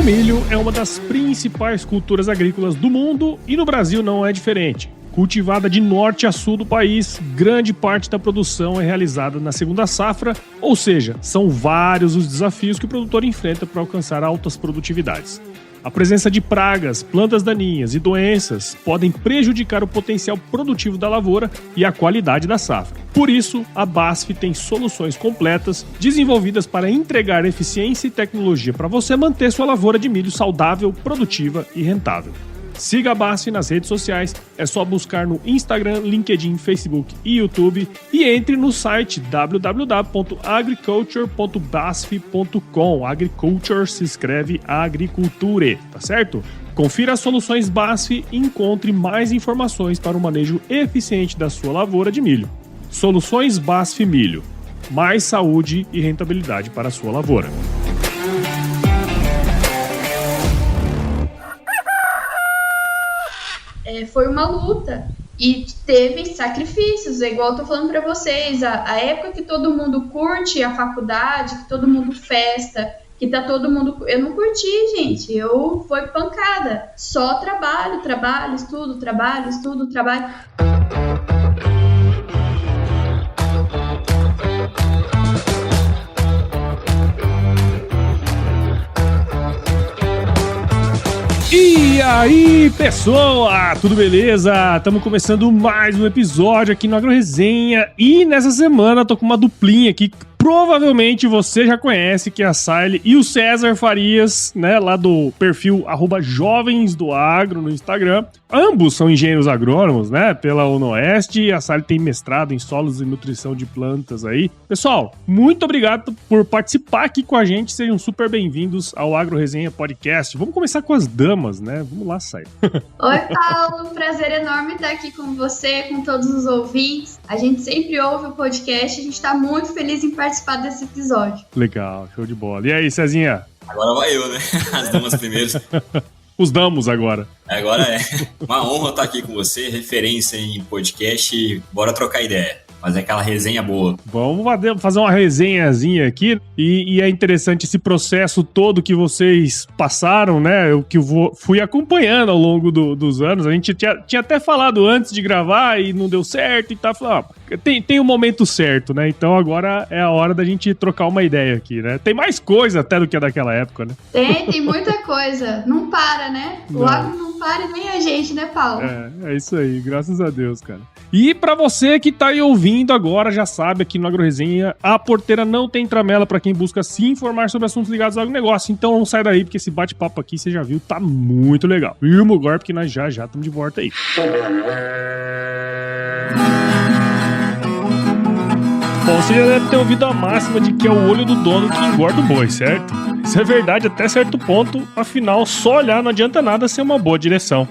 milho é uma das principais culturas agrícolas do mundo e no Brasil não é diferente. Cultivada de norte a sul do país, grande parte da produção é realizada na segunda safra, ou seja, são vários os desafios que o produtor enfrenta para alcançar altas produtividades. A presença de pragas, plantas daninhas e doenças podem prejudicar o potencial produtivo da lavoura e a qualidade da safra. Por isso, a BASF tem soluções completas desenvolvidas para entregar eficiência e tecnologia para você manter sua lavoura de milho saudável, produtiva e rentável. Siga a BASF nas redes sociais, é só buscar no Instagram, LinkedIn, Facebook e YouTube e entre no site www.agriculture.basf.com. Agriculture se escreve agriculture, tá certo? Confira as soluções BASF e encontre mais informações para o manejo eficiente da sua lavoura de milho. Soluções BASF Milho. Mais saúde e rentabilidade para a sua lavoura. Foi uma luta e teve sacrifícios, igual eu tô falando pra vocês, a época que todo mundo curte a faculdade, que todo mundo festa, que tá todo mundo... Eu não curti, gente, foi pancada, só trabalho, estudo, trabalho. E aí, pessoal, tudo beleza? Estamos começando mais um episódio aqui no AgroResenha e nessa semana eu tô com uma duplinha aqui. Provavelmente você já conhece, que é a Saile e o César Farias, né, lá do perfil @jovensdoagro no Instagram. Ambos são engenheiros agrônomos, né, pela UNOeste. A Saile tem mestrado em solos e nutrição de plantas aí. Pessoal, muito obrigado por participar aqui com a gente. Sejam super bem-vindos ao AgroResenha Podcast. Vamos começar com as damas, né? Vamos lá, Saile. Oi, Paulo. Prazer enorme estar aqui com você, com todos os ouvintes. A gente sempre ouve o podcast. A gente está muito feliz em participar desse episódio. Legal, show de bola. E aí, Cezinha? Agora vai eu, né? As damas primeiro. Os damos agora. Agora é uma honra estar aqui com você, referência em podcast. Bora trocar ideia, fazer aquela resenha boa. Vamos fazer uma resenhazinha aqui. E é interessante esse processo todo que vocês passaram, né? Eu que fui acompanhando ao longo dos anos. A gente tinha até falado antes de gravar e não deu certo e tá falando, tem um momento certo, né? Então agora é a hora da gente trocar uma ideia aqui, né? Tem mais coisa até do que a daquela época, né? Tem muita coisa. Não para, né? O agro não para e nem a gente, né, Paulo? É isso aí, graças a Deus, cara. E pra você que tá aí ouvindo agora, já sabe, aqui no AgroResenha, a porteira não tem tramela pra quem busca se informar sobre assuntos ligados ao agronegócio. Então não sai daí, porque esse bate-papo aqui, você já viu, tá muito legal. Firma agora, porque nós já estamos de volta aí. Bom, você já deve ter ouvido a máxima de que é o olho do dono que engorda o boi, certo? Isso é verdade até certo ponto, afinal, só olhar não adianta nada ser uma boa direção.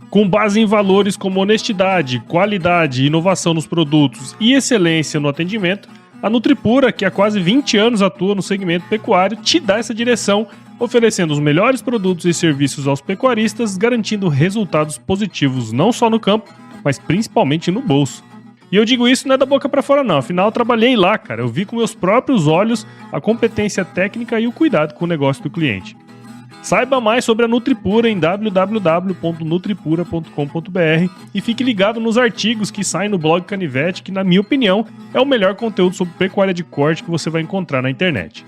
Com base em valores como honestidade, qualidade, inovação nos produtos e excelência no atendimento, a Nutripura, que há quase 20 anos atua no segmento pecuário, te dá essa direção, oferecendo os melhores produtos e serviços aos pecuaristas, garantindo resultados positivos não só no campo, mas principalmente no bolso. E eu digo isso não é da boca pra fora não, afinal eu trabalhei lá, cara. Eu vi com meus próprios olhos a competência técnica e o cuidado com o negócio do cliente. Saiba mais sobre a Nutripura em www.nutripura.com.br e fique ligado nos artigos que saem no blog Canivete, que na minha opinião é o melhor conteúdo sobre pecuária de corte que você vai encontrar na internet.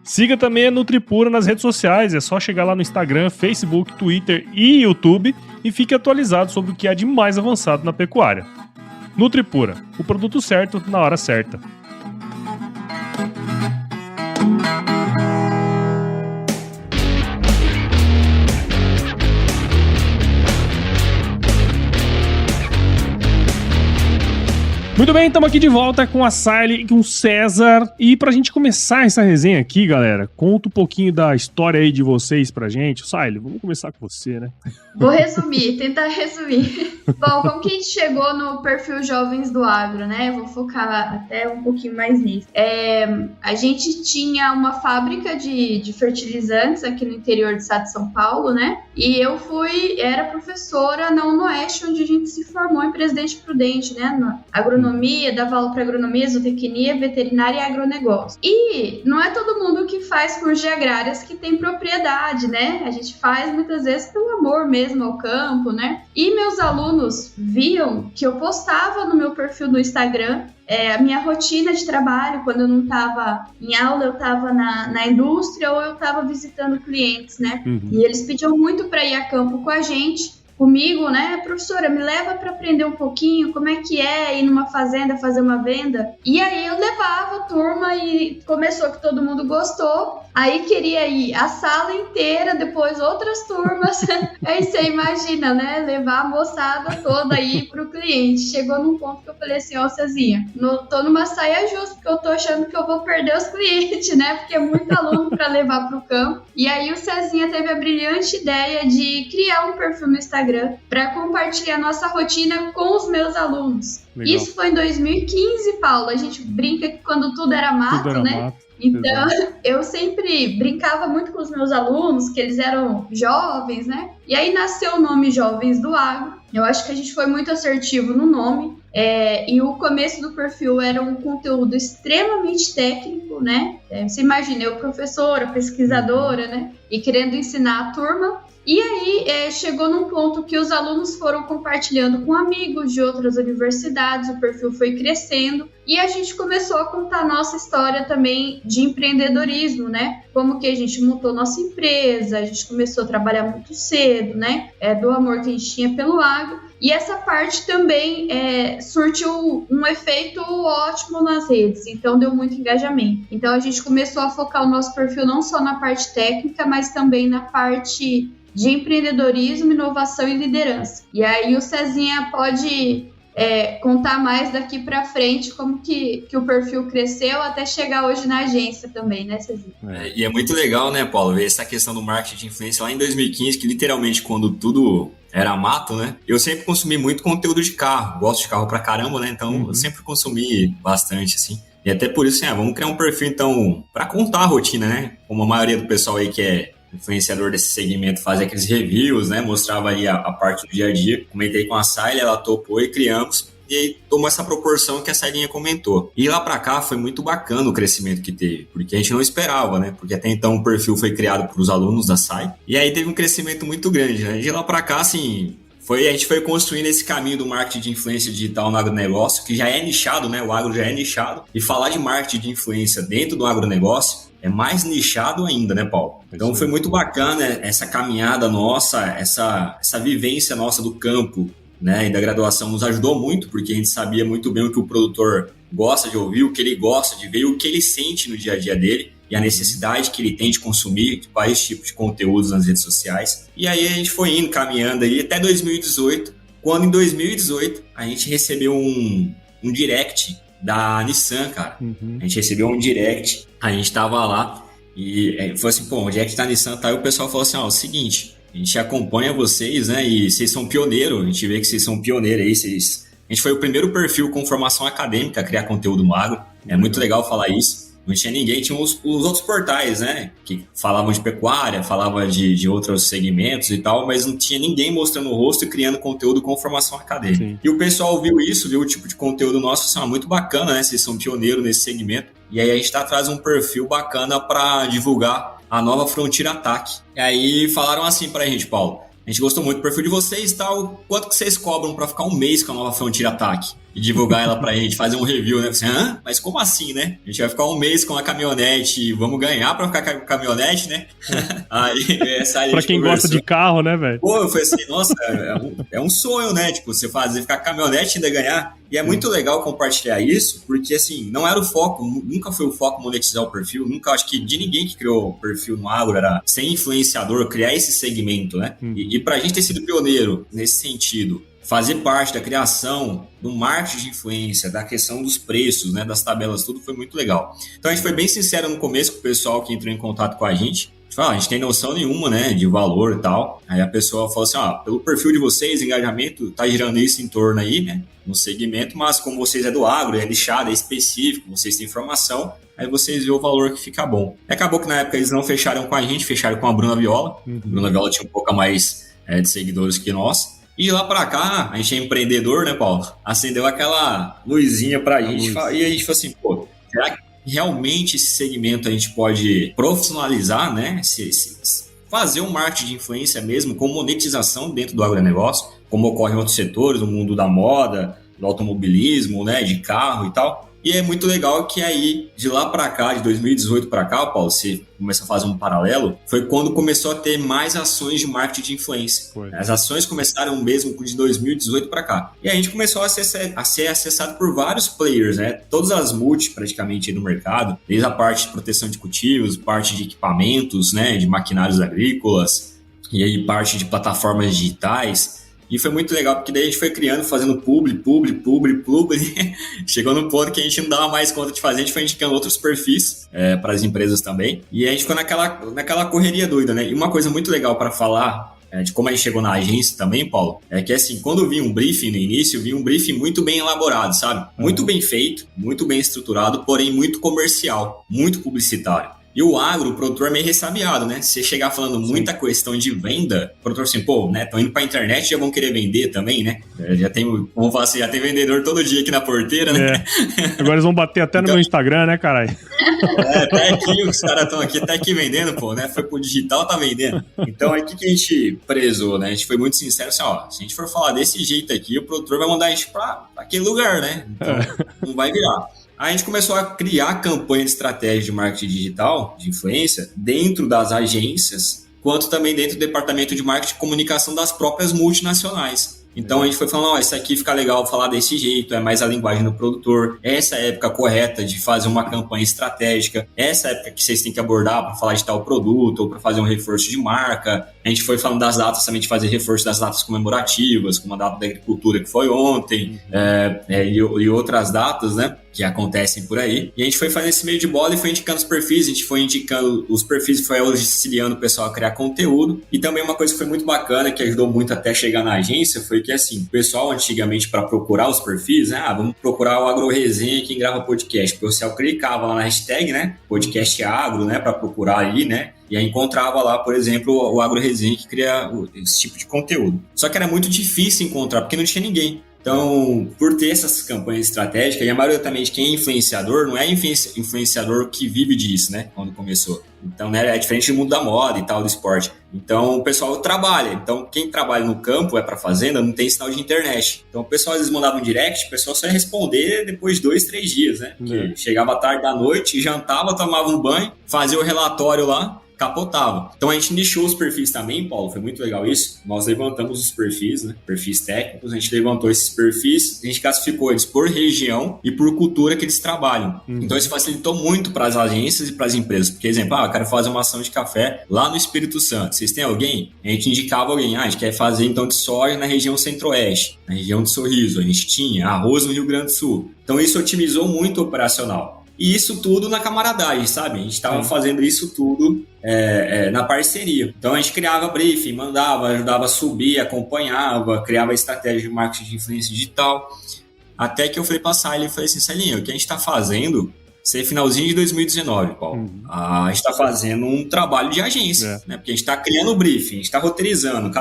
Siga também a Nutripura nas redes sociais, é só chegar lá no Instagram, Facebook, Twitter e YouTube e fique atualizado sobre o que há de mais avançado na pecuária. Nutripura, o produto certo na hora certa. Muito bem, estamos aqui de volta com a Saile e com o César. E pra gente começar essa resenha aqui, galera, conta um pouquinho da história aí de vocês pra gente. Saile, vamos começar com você, né? Vou tentar resumir. Bom, como que a gente chegou no perfil Jovens do Agro, né? Vou focar até um pouquinho mais nisso. A gente tinha uma fábrica de fertilizantes aqui no interior do estado de São Paulo, né? E eu era professora na UNOeste, onde a gente se formou em Presidente Prudente, né? Na agronomia agronomia, dava aula para agronomia, zootecnia, veterinária e agronegócio. E não é todo mundo que faz curso de agrárias que tem propriedade, né? A gente faz muitas vezes pelo amor mesmo ao campo, né? E meus alunos viam que eu postava no meu perfil no Instagram a minha rotina de trabalho, quando eu não estava em aula, eu estava na indústria ou eu estava visitando clientes, né? E eles pediam muito para ir a campo com a gente, comigo, né? Professora, me leva para aprender um pouquinho como é que é ir numa fazenda fazer uma venda. E aí eu levava a turma e começou que todo mundo gostou. Aí queria ir a sala inteira, depois outras turmas. Aí você imagina, né? Levar a moçada toda aí pro cliente. Chegou num ponto que eu falei assim, ó, Cezinha, tô numa saia justa, porque eu tô achando que eu vou perder os clientes, né? Porque é muito aluno para levar pro campo. E aí o Cezinha teve a brilhante ideia de criar um perfil no Instagram para compartilhar nossa rotina com os meus alunos. Legal. Isso foi em 2015, Paulo. A gente brinca que quando tudo era mato, né? Mato. Então, eu sempre brincava muito com os meus alunos, que eles eram jovens, né? E aí nasceu o nome Jovens do Agro. Eu acho que a gente foi muito assertivo no nome. E o começo do perfil era um conteúdo extremamente técnico, né? Você imagina, eu professora, pesquisadora, né? E querendo ensinar a turma. E aí chegou num ponto que os alunos foram compartilhando com amigos de outras universidades, o perfil foi crescendo e a gente começou a contar nossa história também de empreendedorismo, né? Como que a gente montou nossa empresa, a gente começou a trabalhar muito cedo, né? Do amor que a gente tinha pelo agro. E essa parte também surtiu um efeito ótimo nas redes, então deu muito engajamento. Então a gente começou a focar o nosso perfil não só na parte técnica, mas também na parte de empreendedorismo, inovação e liderança. E aí o Cezinha pode contar mais daqui para frente como que o perfil cresceu até chegar hoje na agência também, né, Cezinha? E é muito legal, né, Paulo, ver essa questão do marketing de influência lá em 2015, que literalmente quando tudo era mato, né? Eu sempre consumi muito conteúdo de carro, gosto de carro pra caramba, né? Então eu sempre consumi bastante, assim. E até por isso, vamos criar um perfil, então, pra contar a rotina, né? Como a maioria do pessoal aí que é influenciador desse segmento fazia aqueles reviews, né? Mostrava aí a parte do dia a dia. Comentei com a Sayla, ela topou e criamos. E aí tomou essa proporção que a Saylinha comentou. E lá pra cá foi muito bacana o crescimento que teve, porque a gente não esperava, né? Porque até então o perfil foi criado para os alunos da SAI. E aí teve um crescimento muito grande, né? De lá pra cá, assim, a gente foi construindo esse caminho do marketing de influência digital no agronegócio, que já é nichado, né? O agro já é nichado. E falar de marketing de influência dentro do agronegócio é mais nichado ainda, né, Paulo? Então foi muito bacana essa caminhada nossa, essa vivência nossa do campo, né, e da graduação nos ajudou muito, porque a gente sabia muito bem o que o produtor gosta de ouvir, o que ele gosta de ver, o que ele sente no dia a dia dele e a necessidade que ele tem de consumir vários tipos de conteúdos nas redes sociais. E aí a gente foi indo, caminhando aí até 2018, quando em 2018 a gente recebeu um direct da Nissan, cara. A gente recebeu um direct, a gente tava lá e foi assim, o direct da Nissan tá, e o pessoal falou assim, o seguinte, a gente acompanha vocês, né, e vocês são pioneiros, a gente vê que vocês são pioneiros aí, a gente foi o primeiro perfil com formação acadêmica a criar conteúdo no agro, é muito legal falar isso. Não tinha ninguém, tinha os outros portais, né, que falavam de pecuária, falavam de outros segmentos e tal, mas não tinha ninguém mostrando o rosto e criando conteúdo com formação acadêmica. Sim. E o pessoal viu isso, viu o tipo de conteúdo nosso, assim, muito bacana, né, vocês são pioneiros nesse segmento, e aí a gente tá atrás de um perfil bacana para divulgar a nova Frontier Attack. E aí falaram assim pra gente, Paulo, a gente gostou muito do perfil de vocês e tal, quanto que vocês cobram pra ficar um mês com a nova Frontier Attack? E divulgar ela pra gente, fazer um review, né? Assim, mas como assim, né? A gente vai ficar um mês com a caminhonete, vamos ganhar pra ficar com a caminhonete, né? Aí pra quem gosta de carro, né, velho? Pô, eu falei assim, nossa, é um sonho, né? Tipo, você ficar com a caminhonete e ainda ganhar. E é muito legal compartilhar isso, porque assim, não era o foco, nunca foi o foco monetizar o perfil, nunca, acho que de ninguém que criou o perfil no agro era ser influenciador, criar esse segmento, né? E pra gente ter sido pioneiro nesse sentido, fazer parte da criação do marketing de influência, da questão dos preços, né, das tabelas, tudo foi muito legal. Então a gente foi bem sincero no começo com o pessoal que entrou em contato com a gente. A gente tem noção nenhuma, né, de valor e tal. Aí a pessoa falou assim, pelo perfil de vocês, engajamento, tá girando isso em torno aí, né, no segmento, mas como vocês é do agro, é lixado, é específico, vocês têm informação, aí vocês vê o valor que fica bom. E acabou que na época eles não fecharam com a gente, fecharam com a Bruna Viola. A Bruna Viola tinha um pouco a mais de seguidores que nós. E de lá pra cá, a gente é empreendedor, né, Paulo? Acendeu aquela luzinha pra gente e a gente falou assim, pô, será que realmente esse segmento a gente pode profissionalizar, né? Fazer um marketing de influência mesmo com monetização dentro do agronegócio, como ocorre em outros setores, no mundo da moda, do automobilismo, né, de carro e tal. E é muito legal que aí, de lá para cá, de 2018 para cá, Paulo, você começa a fazer um paralelo, foi quando começou a ter mais ações de marketing de influência. Foi. As ações começaram mesmo de 2018 para cá. E a gente começou a ser acessado por vários players, né? Todas as multi praticamente no mercado, desde a parte de proteção de cultivos, parte de equipamentos, né, de maquinários agrícolas, e aí parte de plataformas digitais. E foi muito legal, porque daí a gente foi criando, fazendo publi. Chegou no ponto que a gente não dava mais conta de fazer, a gente foi indicando outros perfis para as empresas também. E a gente ficou naquela correria doida, né? E uma coisa muito legal para falar de como a gente chegou na agência também, Paulo, é que assim, quando eu vi um briefing no início, eu vi um briefing muito bem elaborado, sabe? Muito bem feito, muito bem estruturado, porém muito comercial, muito publicitário. E o agro, o produtor é meio ressabiado, né? Se você chegar falando muita questão de venda, o produtor assim, pô, né? Estão indo pra internet, já vão querer vender também, né? Já tem, vamos falar assim, já tem vendedor todo dia aqui na porteira, né? Agora eles vão bater até no meu Instagram, né, caralho? Até aqui os caras estão aqui, até aqui vendendo, pô, né? Foi pro digital, tá vendendo. Então, aí o que a gente prezou, né? A gente foi muito sincero assim, ó, se a gente for falar desse jeito aqui, o produtor vai mandar a gente pra aquele lugar, né? Então, não vai virar. A gente começou a criar campanha de estratégia de marketing digital, de influência, dentro das agências, quanto também dentro do departamento de marketing e comunicação das próprias multinacionais. Então a gente foi falando, isso aqui fica legal falar desse jeito, é mais a linguagem do produtor, essa é a época correta de fazer uma campanha estratégica, essa é a época que vocês têm que abordar para falar de tal produto ou para fazer um reforço de marca. A gente foi falando das datas também, de fazer reforço das datas comemorativas, como a data da agricultura que foi ontem, e outras datas, né, que acontecem por aí. E a gente foi fazendo esse meio de bola e foi indicando os perfis, a gente foi indicando os perfis e foi auxiliando o pessoal a criar conteúdo. E também uma coisa que foi muito bacana, que ajudou muito até chegar na agência, foi que assim, o pessoal antigamente para procurar os perfis, né, vamos procurar o Agro Resenha quem grava podcast. O pessoal clicava lá na hashtag, né, podcast agro, né, para procurar aí, né, e aí encontrava lá, por exemplo, o Agro Resenha que cria esse tipo de conteúdo. Só que era muito difícil encontrar, porque não tinha ninguém. Então, por ter essas campanhas estratégicas, e a maioria também de quem é influenciador, não é influenciador que vive disso, né, quando começou. Então, né, é diferente do mundo da moda e tal, do esporte. Então, o pessoal trabalha. Então, quem trabalha no campo, vai pra fazenda, não tem sinal de internet. Então, o pessoal às vezes mandava um direct, o pessoal só ia responder depois de 2, 3 dias, né? Porque chegava tarde da noite, jantava, tomava um banho, fazia o relatório lá, capotava. Então a gente nichou os perfis também, Paulo, foi muito legal isso. Nós levantamos os perfis, né? Perfis técnicos, a gente levantou esses perfis, a gente classificou eles por região e por cultura que eles trabalham. Então isso facilitou muito para as agências e para as empresas. Porque, exemplo, eu quero fazer uma ação de café lá no Espírito Santo. Vocês têm alguém? A gente indicava alguém. A gente quer fazer então de soja na região centro-oeste, na região de Sorriso. A gente tinha arroz no Rio Grande do Sul. Então isso otimizou muito o operacional. E isso tudo na camaradagem, sabe? A gente estava fazendo isso tudo na parceria. Então a gente criava briefing, mandava, ajudava a subir, acompanhava, criava estratégia de marketing de influência digital. Até que eu falei pra Sally, eu falei assim, Salinha, o que a gente está fazendo, isso é finalzinho de 2019, Paulo. A gente está fazendo um trabalho de agência, né? Porque a gente está criando o briefing, a gente está roteirizando,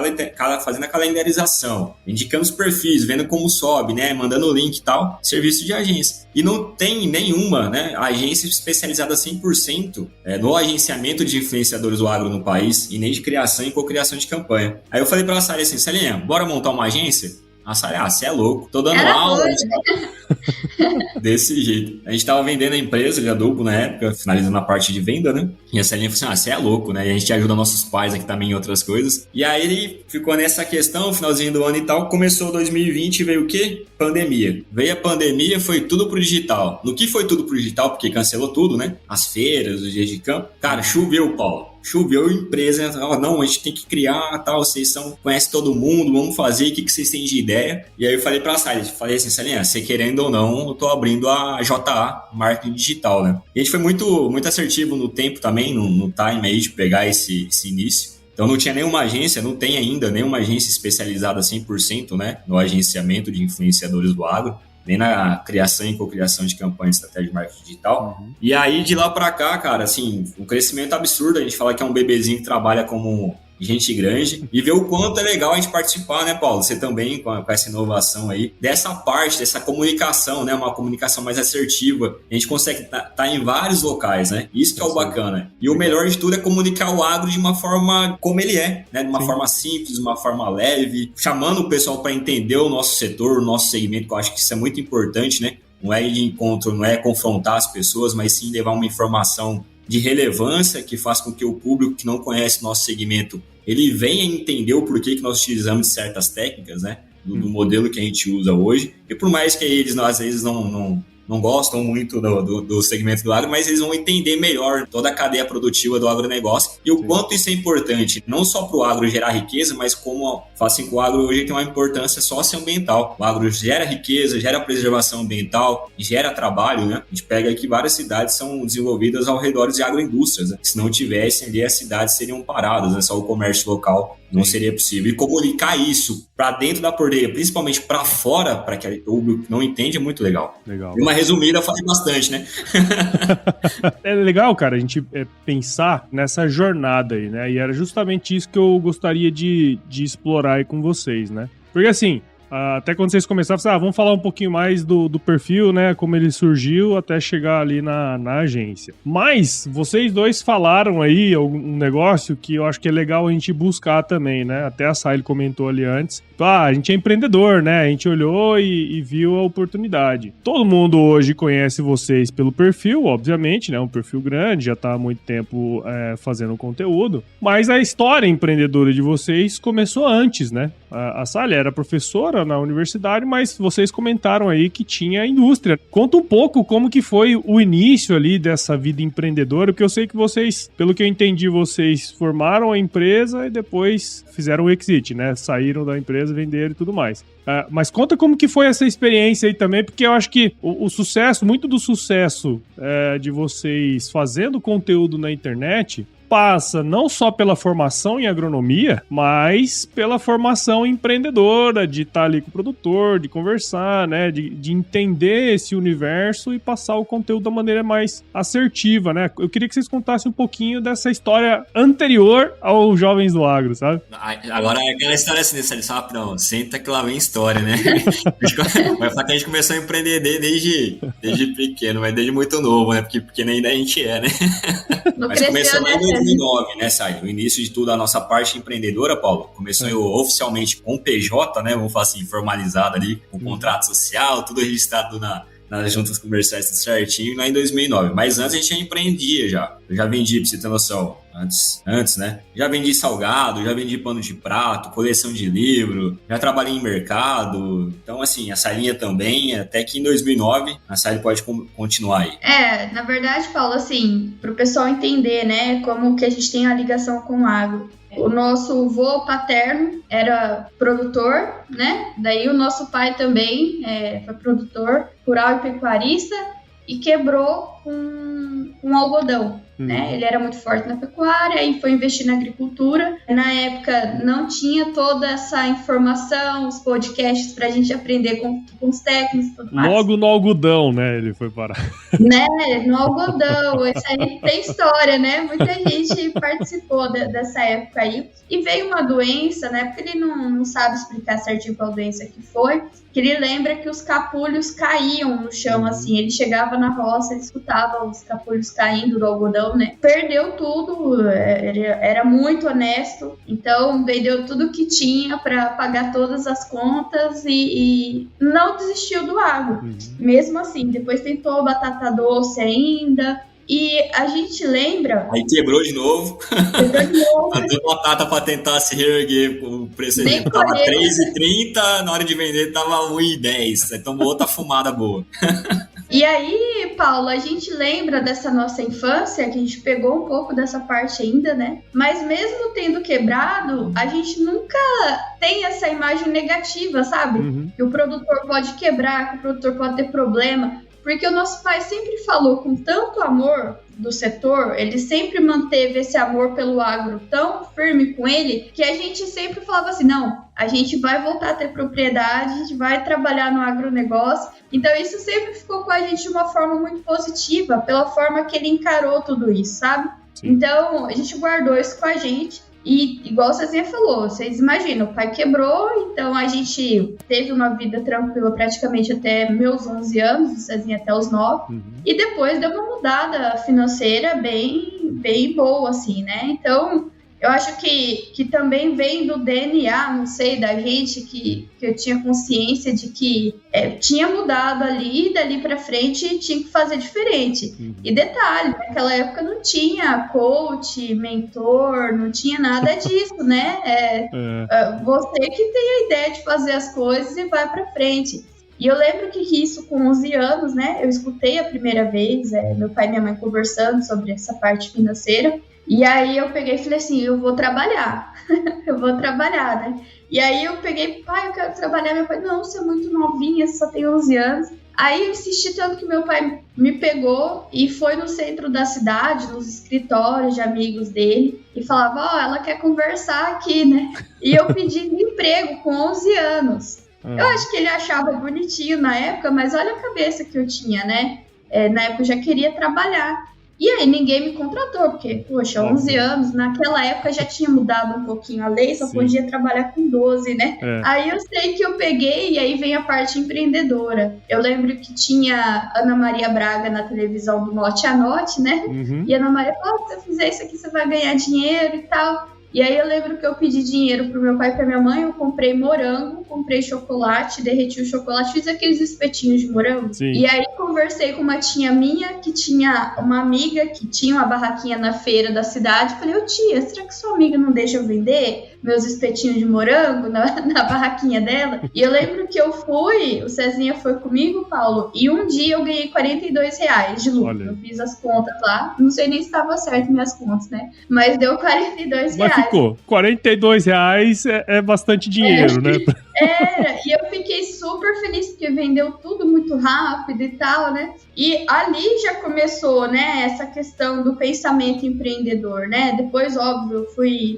fazendo a calendarização, indicando os perfis, vendo como sobe, né? Mandando o link e tal, serviço de agência. E não tem nenhuma, né, agência especializada 100% no agenciamento de influenciadores do agro no país e nem de criação e cocriação de campanha. Aí eu falei para a Sally assim, Salinha, bora montar uma agência? A Sally, você é louco, tô dando aula. Desse jeito. A gente tava vendendo a empresa de adubo na época, finalizando a parte de venda, né? E a Celinha falou assim, você é louco, né? E a gente ajuda nossos pais aqui também em outras coisas. E aí ele ficou nessa questão, finalzinho do ano e tal, começou 2020 e veio o quê? Pandemia. Veio a pandemia, foi tudo pro digital. No que foi tudo pro digital? Porque cancelou tudo, né? As feiras, os dias de campo. Cara, choveu, Paulo. Choveu empresa, não, a gente tem que criar, tal, vocês conhecem todo mundo, vamos fazer, o que vocês têm de ideia? E aí eu falei pra Sally, falei assim, Salinha, você querendo ou não, eu tô abrindo a JA, marketing digital, né? E a gente foi muito assertivo no tempo também, no time aí de pegar esse início. Então não tinha nenhuma agência, não tem ainda nenhuma agência especializada 100%, né, no agenciamento de influenciadores do agro, nem na criação e cocriação de campanhas de estratégia de marketing digital. E aí, de lá pra cá, cara, assim, um crescimento absurdo. A gente fala que é um bebezinho que trabalha como gente grande, e ver o quanto é legal a gente participar, né, Paulo? Você também, com essa inovação aí, dessa parte, dessa comunicação, né, uma comunicação mais assertiva. A gente consegue tá em vários locais, né? Isso que é o bacana. E o melhor de tudo é comunicar o agro de uma forma como ele é, né? De uma forma simples, de uma forma leve, chamando o pessoal para entender o nosso setor, o nosso segmento, que eu acho que isso é muito importante, né? Não é ir de encontro, não é confrontar as pessoas, mas sim levar uma informação de relevância que faz com que o público que não conhece nosso segmento, ele venha entender o porquê que nós utilizamos de certas técnicas, né? Do modelo que a gente usa hoje. E por mais que eles, às vezes, não gostam muito do segmento do agro, mas eles vão entender melhor toda a cadeia produtiva do agronegócio e o quanto isso é importante, não só para o agro gerar riqueza, mas como faz assim que o agro hoje tem uma importância socioambiental. O agro gera riqueza, gera preservação ambiental, gera trabalho, né? A gente pega aí que várias cidades são desenvolvidas ao redor de agroindústrias, né? Se não tivessem ali, as cidades seriam paradas, né? Só o comércio local não seria possível. E comunicar isso para dentro da porteira, principalmente para fora, para que o público não entende, é muito legal. E uma resumida faz bastante, né? É legal, cara, a gente pensar nessa jornada aí, né? E era justamente isso que eu gostaria de explorar aí com vocês, né? Porque assim, até quando vocês começaram, vamos falar um pouquinho mais do perfil, né? Como ele surgiu até chegar ali na agência. Mas vocês dois falaram aí um negócio que eu acho que é legal a gente buscar também, né? Até a Saile comentou ali antes. A gente é empreendedor, né? A gente olhou e viu a oportunidade. Todo mundo hoje conhece vocês pelo perfil, obviamente, né? Um perfil grande, já tá há muito tempo fazendo conteúdo. Mas a história empreendedora de vocês começou antes, né? A Saile era professora na universidade, mas vocês comentaram aí que tinha indústria. Conta um pouco como que foi o início ali dessa vida empreendedora, porque eu sei que vocês, pelo que eu entendi, vocês formaram a empresa e depois fizeram o exit, né? Saíram da empresa, venderam e tudo mais. Mas conta como que foi essa experiência aí também, porque eu acho que o sucesso, muito do sucesso de vocês fazendo conteúdo na internet passa não só pela formação em agronomia, mas pela formação empreendedora, de estar ali com o produtor, de conversar, né, de entender esse universo e passar o conteúdo da maneira mais assertiva, né? Eu queria que vocês contassem um pouquinho dessa história anterior aos Jovens do Agro, sabe? Agora é aquela história assim, não, senta que lá vem história, né? Vai falar que a gente começou a empreender desde pequeno, mas desde muito novo, né? Porque pequeno ainda a gente é, né? Mas começou lá em 2009, né, Saile? O início de tudo, a nossa parte empreendedora, Paulo, começou oficialmente com o PJ, né, vamos falar assim, formalizado ali, com contrato social, tudo registrado nas juntas comerciais, tudo certinho, lá em 2009. Mas antes a gente já empreendia já. Eu já vendi, pra você ter noção, antes, né? Já vendi salgado, já vendi pano de prato, coleção de livro, já trabalhei em mercado. Então, assim, a Sailinha também, até que em 2009 a Saile pode continuar aí. Na verdade, Paulo, assim, pro pessoal entender, né, como que a gente tem a ligação com o agro. O nosso avô paterno era produtor, né? Daí o nosso pai também foi produtor rural e pecuarista e quebrou com algodão. Né? Ele era muito forte na pecuária e foi investir na agricultura. Na época não tinha toda essa informação, os podcasts pra gente aprender com os técnicos e tudo mais. Logo no algodão, né? Ele foi parar. Né? No algodão. Isso aí tem história, né? Muita gente participou dessa época aí. E veio uma doença, né? Porque ele não sabe explicar certinho qual doença que foi. Que ele lembra que os capulhos caíam no chão, assim. Ele chegava na roça, ele escutava os capulhos caindo do algodão, né? Perdeu tudo, era muito honesto. Então, vendeu tudo que tinha para pagar todas as contas e não desistiu do agro. Mesmo assim, depois tentou batata doce ainda. E a gente lembra... Aí quebrou de novo. Mandou batata para tentar se reerguer. O preço estava R$3,30, na hora de vender estava R$1,10. Aí tomou outra fumada boa. E aí, Paulo, a gente lembra dessa nossa infância, que a gente pegou um pouco dessa parte ainda, né? Mas mesmo tendo quebrado, a gente nunca tem essa imagem negativa, sabe? Que o produtor pode quebrar, que o produtor pode ter problema. Porque o nosso pai sempre falou com tanto amor do setor, ele sempre manteve esse amor pelo agro tão firme com ele, que a gente sempre falava assim, não, a gente vai voltar a ter propriedade, a gente vai trabalhar no agronegócio. Então isso sempre ficou com a gente de uma forma muito positiva, pela forma que ele encarou tudo isso, sabe? Sim. Então a gente guardou isso com a gente. E igual o Cezinha falou, vocês imaginam, o pai quebrou, então a gente teve uma vida tranquila praticamente até meus 11 anos, o Cezinha até os 9, e depois deu uma mudada financeira bem boa, assim, né? Então, eu acho que também vem do DNA, não sei, da gente, que eu tinha consciência de que tinha mudado ali, dali pra frente tinha que fazer diferente. E detalhe, naquela época não tinha coach, mentor, não tinha nada disso, né? Você que tem a ideia de fazer as coisas e vai pra frente. E eu lembro que isso com 11 anos, né? Eu escutei a primeira vez, meu pai e minha mãe conversando sobre essa parte financeira. E aí eu peguei e falei assim, eu vou trabalhar, né? E aí eu peguei, pai, eu quero trabalhar. Meu pai, não, você é muito novinha, você só tem 11 anos. Aí eu insisti tanto que meu pai me pegou e foi no centro da cidade, nos escritórios de amigos dele, e falava, ela quer conversar aqui, né? E eu pedi emprego com 11 anos. Eu acho que ele achava bonitinho na época, mas olha a cabeça que eu tinha, né? Na época eu já queria trabalhar. E aí ninguém me contratou, porque, poxa, 11 anos, naquela época já tinha mudado um pouquinho a lei, só podia trabalhar com 12, né? Aí eu sei que eu peguei, e aí vem a parte empreendedora. Eu lembro que tinha Ana Maria Braga na televisão do Note a Note, né? E a Ana Maria falou, se você fizer isso aqui, você vai ganhar dinheiro e tal. E aí eu lembro que eu pedi dinheiro pro meu pai e pra minha mãe, eu comprei morango, comprei chocolate, derreti o chocolate, fiz aqueles espetinhos de morango. Sim. E aí conversei com uma tia minha, que tinha uma amiga que tinha uma barraquinha na feira da cidade. Falei, tia, será que sua amiga não deixa eu vender meus espetinhos de morango na barraquinha dela? E eu lembro que eu fui, o Cezinha foi comigo, Paulo, e um dia eu ganhei R$42 de lucro. Olha. Eu fiz as contas lá, não sei nem se estava certo minhas contas, né? Mas deu R$42. Mas ficou, R$42 é bastante dinheiro, né? Era, e eu fiquei super feliz porque vendeu tudo muito rápido e tal, né? E ali já começou, né, essa questão do pensamento empreendedor, né? Depois, óbvio,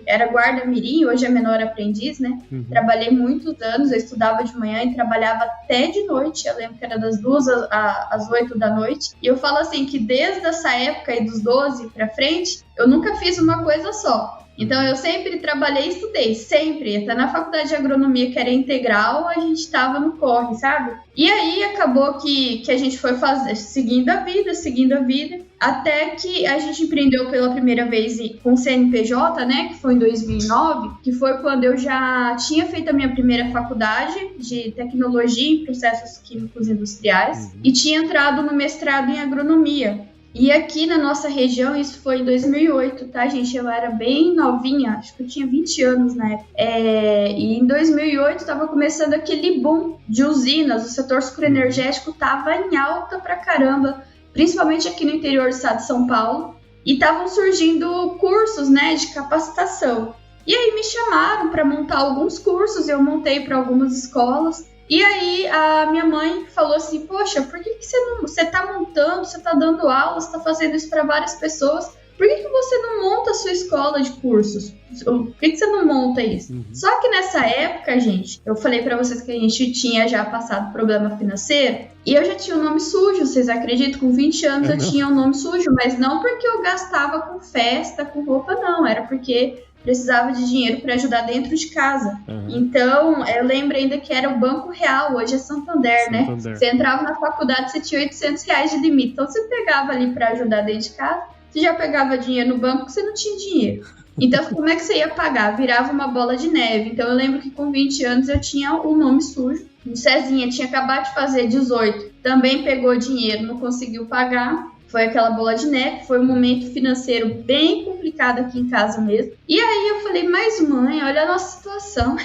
era guarda-mirim, hoje é menor aprendiz, né? Trabalhei muitos anos, eu estudava de manhã e trabalhava até de noite. Eu lembro que era das 2 às 8 da noite. E eu falo assim que desde essa época aí dos 12 pra frente, eu nunca fiz uma coisa só. Então, eu sempre trabalhei e estudei, sempre. Até na faculdade de agronomia, que era integral, a gente estava no corre, sabe? E aí, acabou que a gente foi seguindo a vida, até que a gente empreendeu pela primeira vez com o CNPJ, né? Que foi em 2009, que foi quando eu já tinha feito a minha primeira faculdade de tecnologia em processos químicos industriais e tinha entrado no mestrado em agronomia. E aqui na nossa região, isso foi em 2008, tá, gente? Eu era bem novinha, acho que eu tinha 20 anos na época. E em 2008 estava começando aquele boom de usinas, o setor sucroenergético estava em alta pra caramba, principalmente aqui no interior do estado de São Paulo. E estavam surgindo cursos, né, de capacitação. E aí me chamaram para montar alguns cursos, eu montei para algumas escolas. E aí a minha mãe falou assim, poxa, por que você tá montando, você tá dando aula, você tá fazendo isso para várias pessoas, por que você não monta a sua escola de cursos? Por que você não monta isso? Só que nessa época, gente, eu falei para vocês que a gente tinha já passado problema financeiro, e eu já tinha um nome sujo, vocês acreditam? Com 20 anos eu tinha um nome sujo, mas não porque eu gastava com festa, com roupa, não, era porque precisava de dinheiro para ajudar dentro de casa. Então, eu lembro ainda que era o Banco Real, hoje é Santander, né? Você entrava na faculdade, você tinha R$800 de limite. Então, você pegava ali para ajudar dentro de casa, você já pegava dinheiro no banco, você não tinha dinheiro. Então, como é que você ia pagar? Virava uma bola de neve. Então, eu lembro que com 20 anos eu tinha o nome sujo. O Cezinha tinha acabado de fazer 18, também pegou dinheiro, não conseguiu pagar. Foi aquela bola de neve, foi um momento financeiro bem complicado aqui em casa mesmo. E aí eu falei, mas mãe, olha a nossa situação.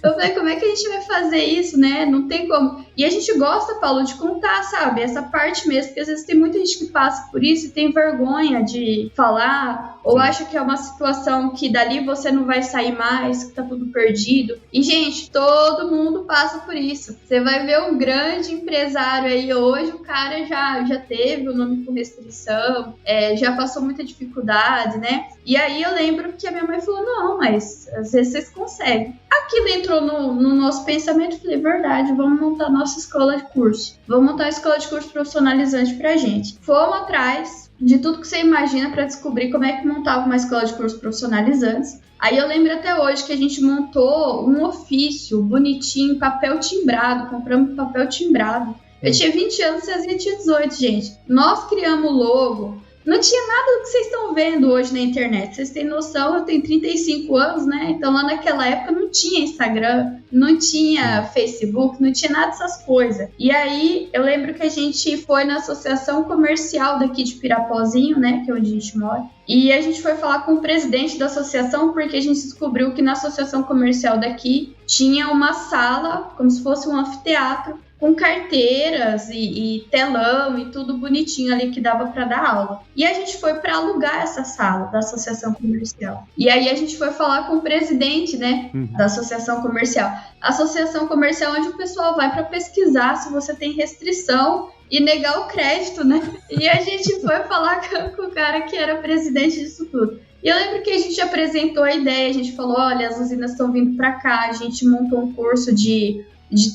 Eu falei, como é que a gente vai fazer isso, né? Não tem como. E a gente gosta, Paulo, de contar, sabe? Essa parte mesmo, porque às vezes tem muita gente que passa por isso e tem vergonha de falar, ou acha que é uma situação que dali você não vai sair mais, que tá tudo perdido. E, gente, todo mundo passa por isso. Você vai ver um grande empresário aí hoje, o cara já teve o nome com restrição, já passou muita dificuldade, né? E aí eu lembro que a minha mãe falou, não, mas às vezes vocês conseguem. Aquilo entrou no nosso pensamento, falei, verdade, vamos montar nossa escola de curso. Vamos montar uma escola de curso profissionalizante pra gente. Fomos atrás, de tudo que você imagina para descobrir como é que montava uma escola de cursos profissionalizantes. Aí eu lembro até hoje que a gente montou um ofício bonitinho, papel timbrado, compramos papel timbrado. Eu tinha 20 anos, Cezinha tinha 18, gente. Nós criamos o logo. Não tinha nada do que vocês estão vendo hoje na internet. Vocês têm noção, eu tenho 35 anos, né? Então lá naquela época não tinha Instagram, não tinha Facebook, não tinha nada dessas coisas. E aí eu lembro que a gente foi na associação comercial daqui de Pirapozinho, né? Que é onde a gente mora. E a gente foi falar com o presidente da associação, porque a gente descobriu que na associação comercial daqui tinha uma sala, como se fosse um anfiteatro, com carteiras e telão e tudo bonitinho ali que dava para dar aula. E a gente foi para alugar essa sala da associação comercial. E aí a gente foi falar com o presidente, né, da associação comercial. A associação comercial é onde o pessoal vai para pesquisar se você tem restrição e negar o crédito, né? E a gente foi falar com o cara que era presidente disso tudo. E eu lembro que a gente apresentou a ideia, a gente falou, olha, as usinas estão vindo para cá, a gente montou um curso de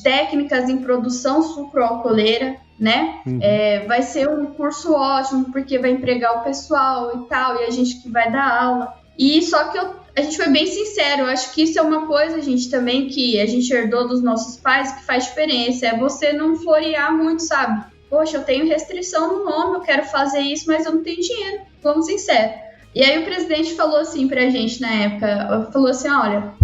técnicas em produção sucroalcooleira, né? Vai ser um curso ótimo, porque vai empregar o pessoal e tal, e a gente que vai dar aula. E só que a gente foi bem sincero, eu acho que isso é uma coisa, gente, também que a gente herdou dos nossos pais, que faz diferença, é você não florear muito, sabe? Poxa, eu tenho restrição no nome, eu quero fazer isso, mas eu não tenho dinheiro, vamos sincero. E aí o presidente falou assim pra gente na época, falou assim, olha,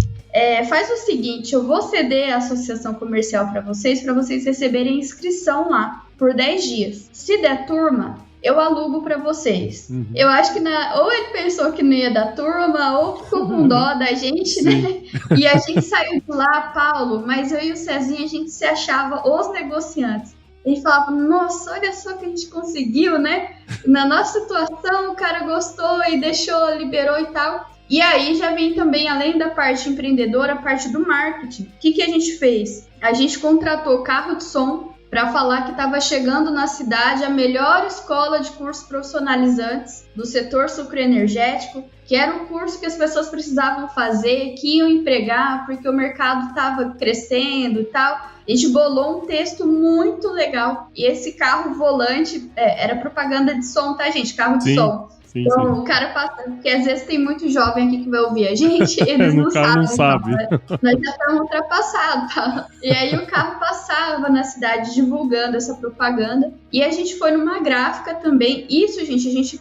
faz o seguinte, eu vou ceder a associação comercial para vocês receberem inscrição lá por 10 dias. Se der turma, eu alugo para vocês. Eu acho que ou ele pensou que não ia dar turma, ou ficou com dó da gente, né? E a gente saiu de lá, Paulo, mas eu e o Cezinha, a gente se achava os negociantes. A gente falava, nossa, olha só que a gente conseguiu, né? Na nossa situação, o cara gostou e deixou, liberou e tal. E aí já vem também, além da parte empreendedora, a parte do marketing. O que a gente fez? A gente contratou carro de som para falar que estava chegando na cidade a melhor escola de cursos profissionalizantes do setor sucroenergético, que era um curso que as pessoas precisavam fazer, que iam empregar, porque o mercado estava crescendo e tal. A gente bolou um texto muito legal. E esse carro volante era propaganda de som, tá, gente? Carro de som. Então, o cara passa, porque às vezes tem muito jovem aqui que vai ouvir a gente, eles não sabem. Nós já estamos ultrapassados, tá? E aí o carro passava na cidade divulgando essa propaganda. E a gente foi numa gráfica também. Isso, gente, a gente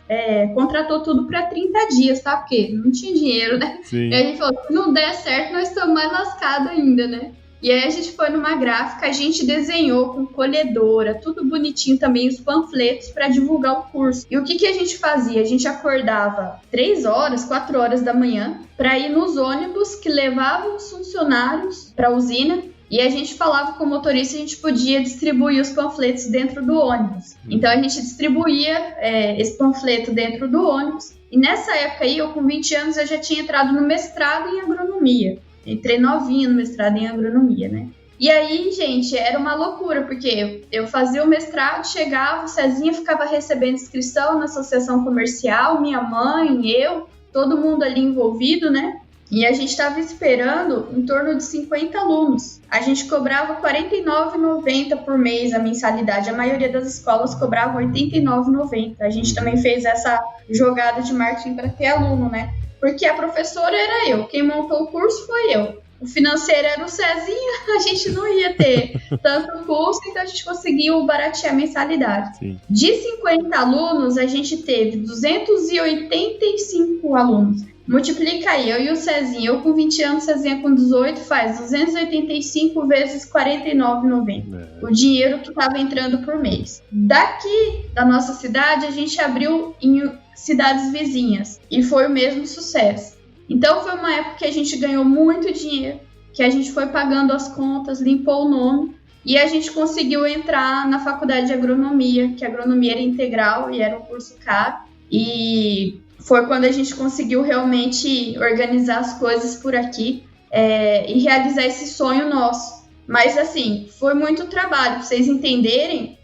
contratou tudo para 30 dias, tá? Porque não tinha dinheiro, né? Sim. E a gente falou, se não der certo, nós estamos mais lascados ainda, né? E aí a gente foi numa gráfica, a gente desenhou com colhedora, tudo bonitinho também, os panfletos para divulgar o curso. E o que a gente fazia? A gente acordava 3 horas, 4 horas da manhã para ir nos ônibus que levavam os funcionários para a usina. E a gente falava com o motorista, a gente podia distribuir os panfletos dentro do ônibus. Então a gente distribuía esse panfleto dentro do ônibus. E nessa época aí, eu com 20 anos, eu já tinha entrado no mestrado em agronomia. Entrei novinha no mestrado em agronomia, né? E aí, gente, era uma loucura, porque eu fazia o mestrado, chegava, o Cezinha ficava recebendo inscrição na associação comercial, minha mãe, eu, todo mundo ali envolvido, né? E a gente estava esperando em torno de 50 alunos. A gente cobrava R$ 49,90 por mês a mensalidade. A maioria das escolas cobrava R$ 89,90. A gente também fez essa jogada de marketing para ter aluno, né? Porque a professora era eu, quem montou o curso foi eu. O financeiro era o Cezinha, a gente não ia ter tanto custo, então a gente conseguiu baratear a mensalidade. Sim. De 50 alunos, a gente teve 285 alunos. Multiplica aí, eu e o Cezinha, eu com 20 anos, Cezinha com 18, faz 285 vezes R$ 49,90. O dinheiro que estava entrando por mês. Daqui da nossa cidade, a gente abriu em cidades vizinhas e foi o mesmo sucesso. Então foi uma época que a gente ganhou muito dinheiro, que a gente foi pagando as contas, limpou o nome e a gente conseguiu entrar na faculdade de agronomia, que a agronomia era integral e era um curso caro. E foi quando a gente conseguiu realmente organizar as coisas por aqui e realizar esse sonho nosso. Mas assim, foi muito trabalho, para vocês entenderem,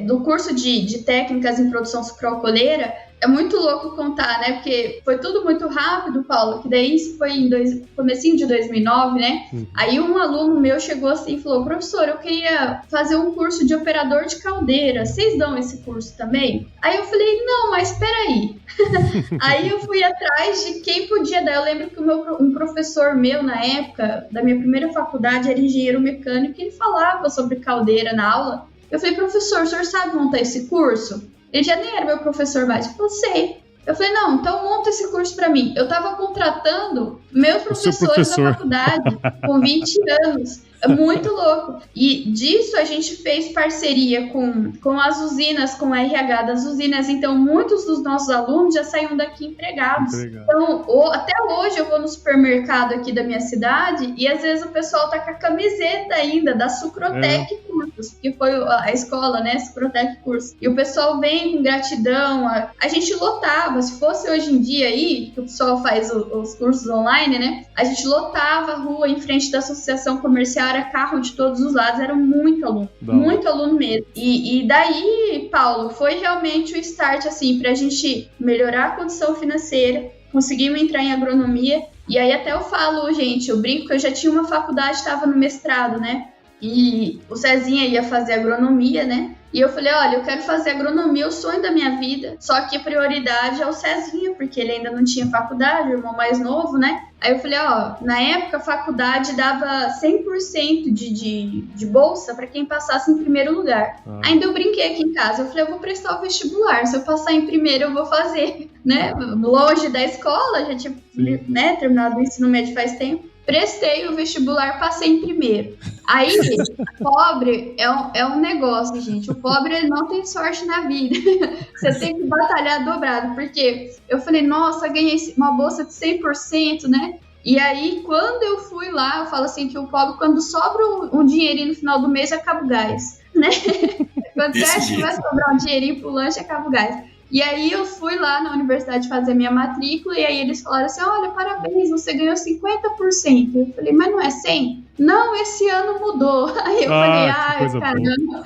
do curso de técnicas em produção sucroalcooleira, é muito louco contar, né? Porque foi tudo muito rápido, Paulo, que daí isso foi comecinho de 2009, né? Aí um aluno meu chegou assim e falou, professor, eu queria fazer um curso de operador de caldeira, vocês dão esse curso também? Aí eu falei, não, mas peraí. Aí eu fui atrás de quem podia dar. Eu lembro que um professor meu, na época, da minha primeira faculdade, era engenheiro mecânico, e ele falava sobre caldeira na aula. Eu falei, professor, o senhor sabe montar esse curso? Ele já nem era meu professor mais. Ele falou, sei. Eu falei, não, então monta esse curso para mim. Eu tava contratando meus professores da faculdade com 20 anos. É muito louco. E disso a gente fez parceria com as usinas, com a RH das usinas. Então, muitos dos nossos alunos já saíram daqui empregados. Então, até hoje eu vou no supermercado aqui da minha cidade e às vezes o pessoal tá com a camiseta ainda da Sucrotec Cursos, que foi a escola, né? Sucrotec Cursos. E o pessoal vem com gratidão. A gente lotava. Se fosse hoje em dia aí, que o pessoal faz os cursos online, né? A gente lotava a rua em frente da associação comercial, era carro de todos os lados, era muito aluno mesmo. E daí, Paulo, foi realmente o start, assim, pra gente melhorar a condição financeira, conseguimos entrar em agronomia, e aí até eu falo, gente, eu brinco que eu já tinha uma faculdade, estava no mestrado, né? E o Cezinha ia fazer agronomia, né? E eu falei, olha, eu quero fazer agronomia, o sonho da minha vida, só que a prioridade é o Cezinha, porque ele ainda não tinha faculdade, o irmão mais novo, né? Aí eu falei, ó, na época a faculdade dava 100% de bolsa para quem passasse em primeiro lugar. Ainda eu brinquei aqui em casa, eu falei, eu vou prestar o vestibular, se eu passar em primeiro eu vou fazer, né? Longe da escola, já tinha, né, terminado o ensino médio faz tempo. Prestei o vestibular, passei em primeiro. Aí, pobre é um negócio, gente. O pobre, ele não tem sorte na vida. Você tem que batalhar dobrado. Porque eu falei, nossa, ganhei uma bolsa de 100%, né? E aí, quando eu fui lá, eu falo assim que o pobre, quando sobra um dinheirinho no final do mês, acaba o gás, né? Quando você acha que vai sobrar um dinheirinho pro lanche, acaba o gás. E aí eu fui lá na universidade fazer minha matrícula e aí eles falaram assim, olha, parabéns, você ganhou 50%. Eu falei, mas não é 100%? Não, esse ano mudou. Aí eu falei, caramba.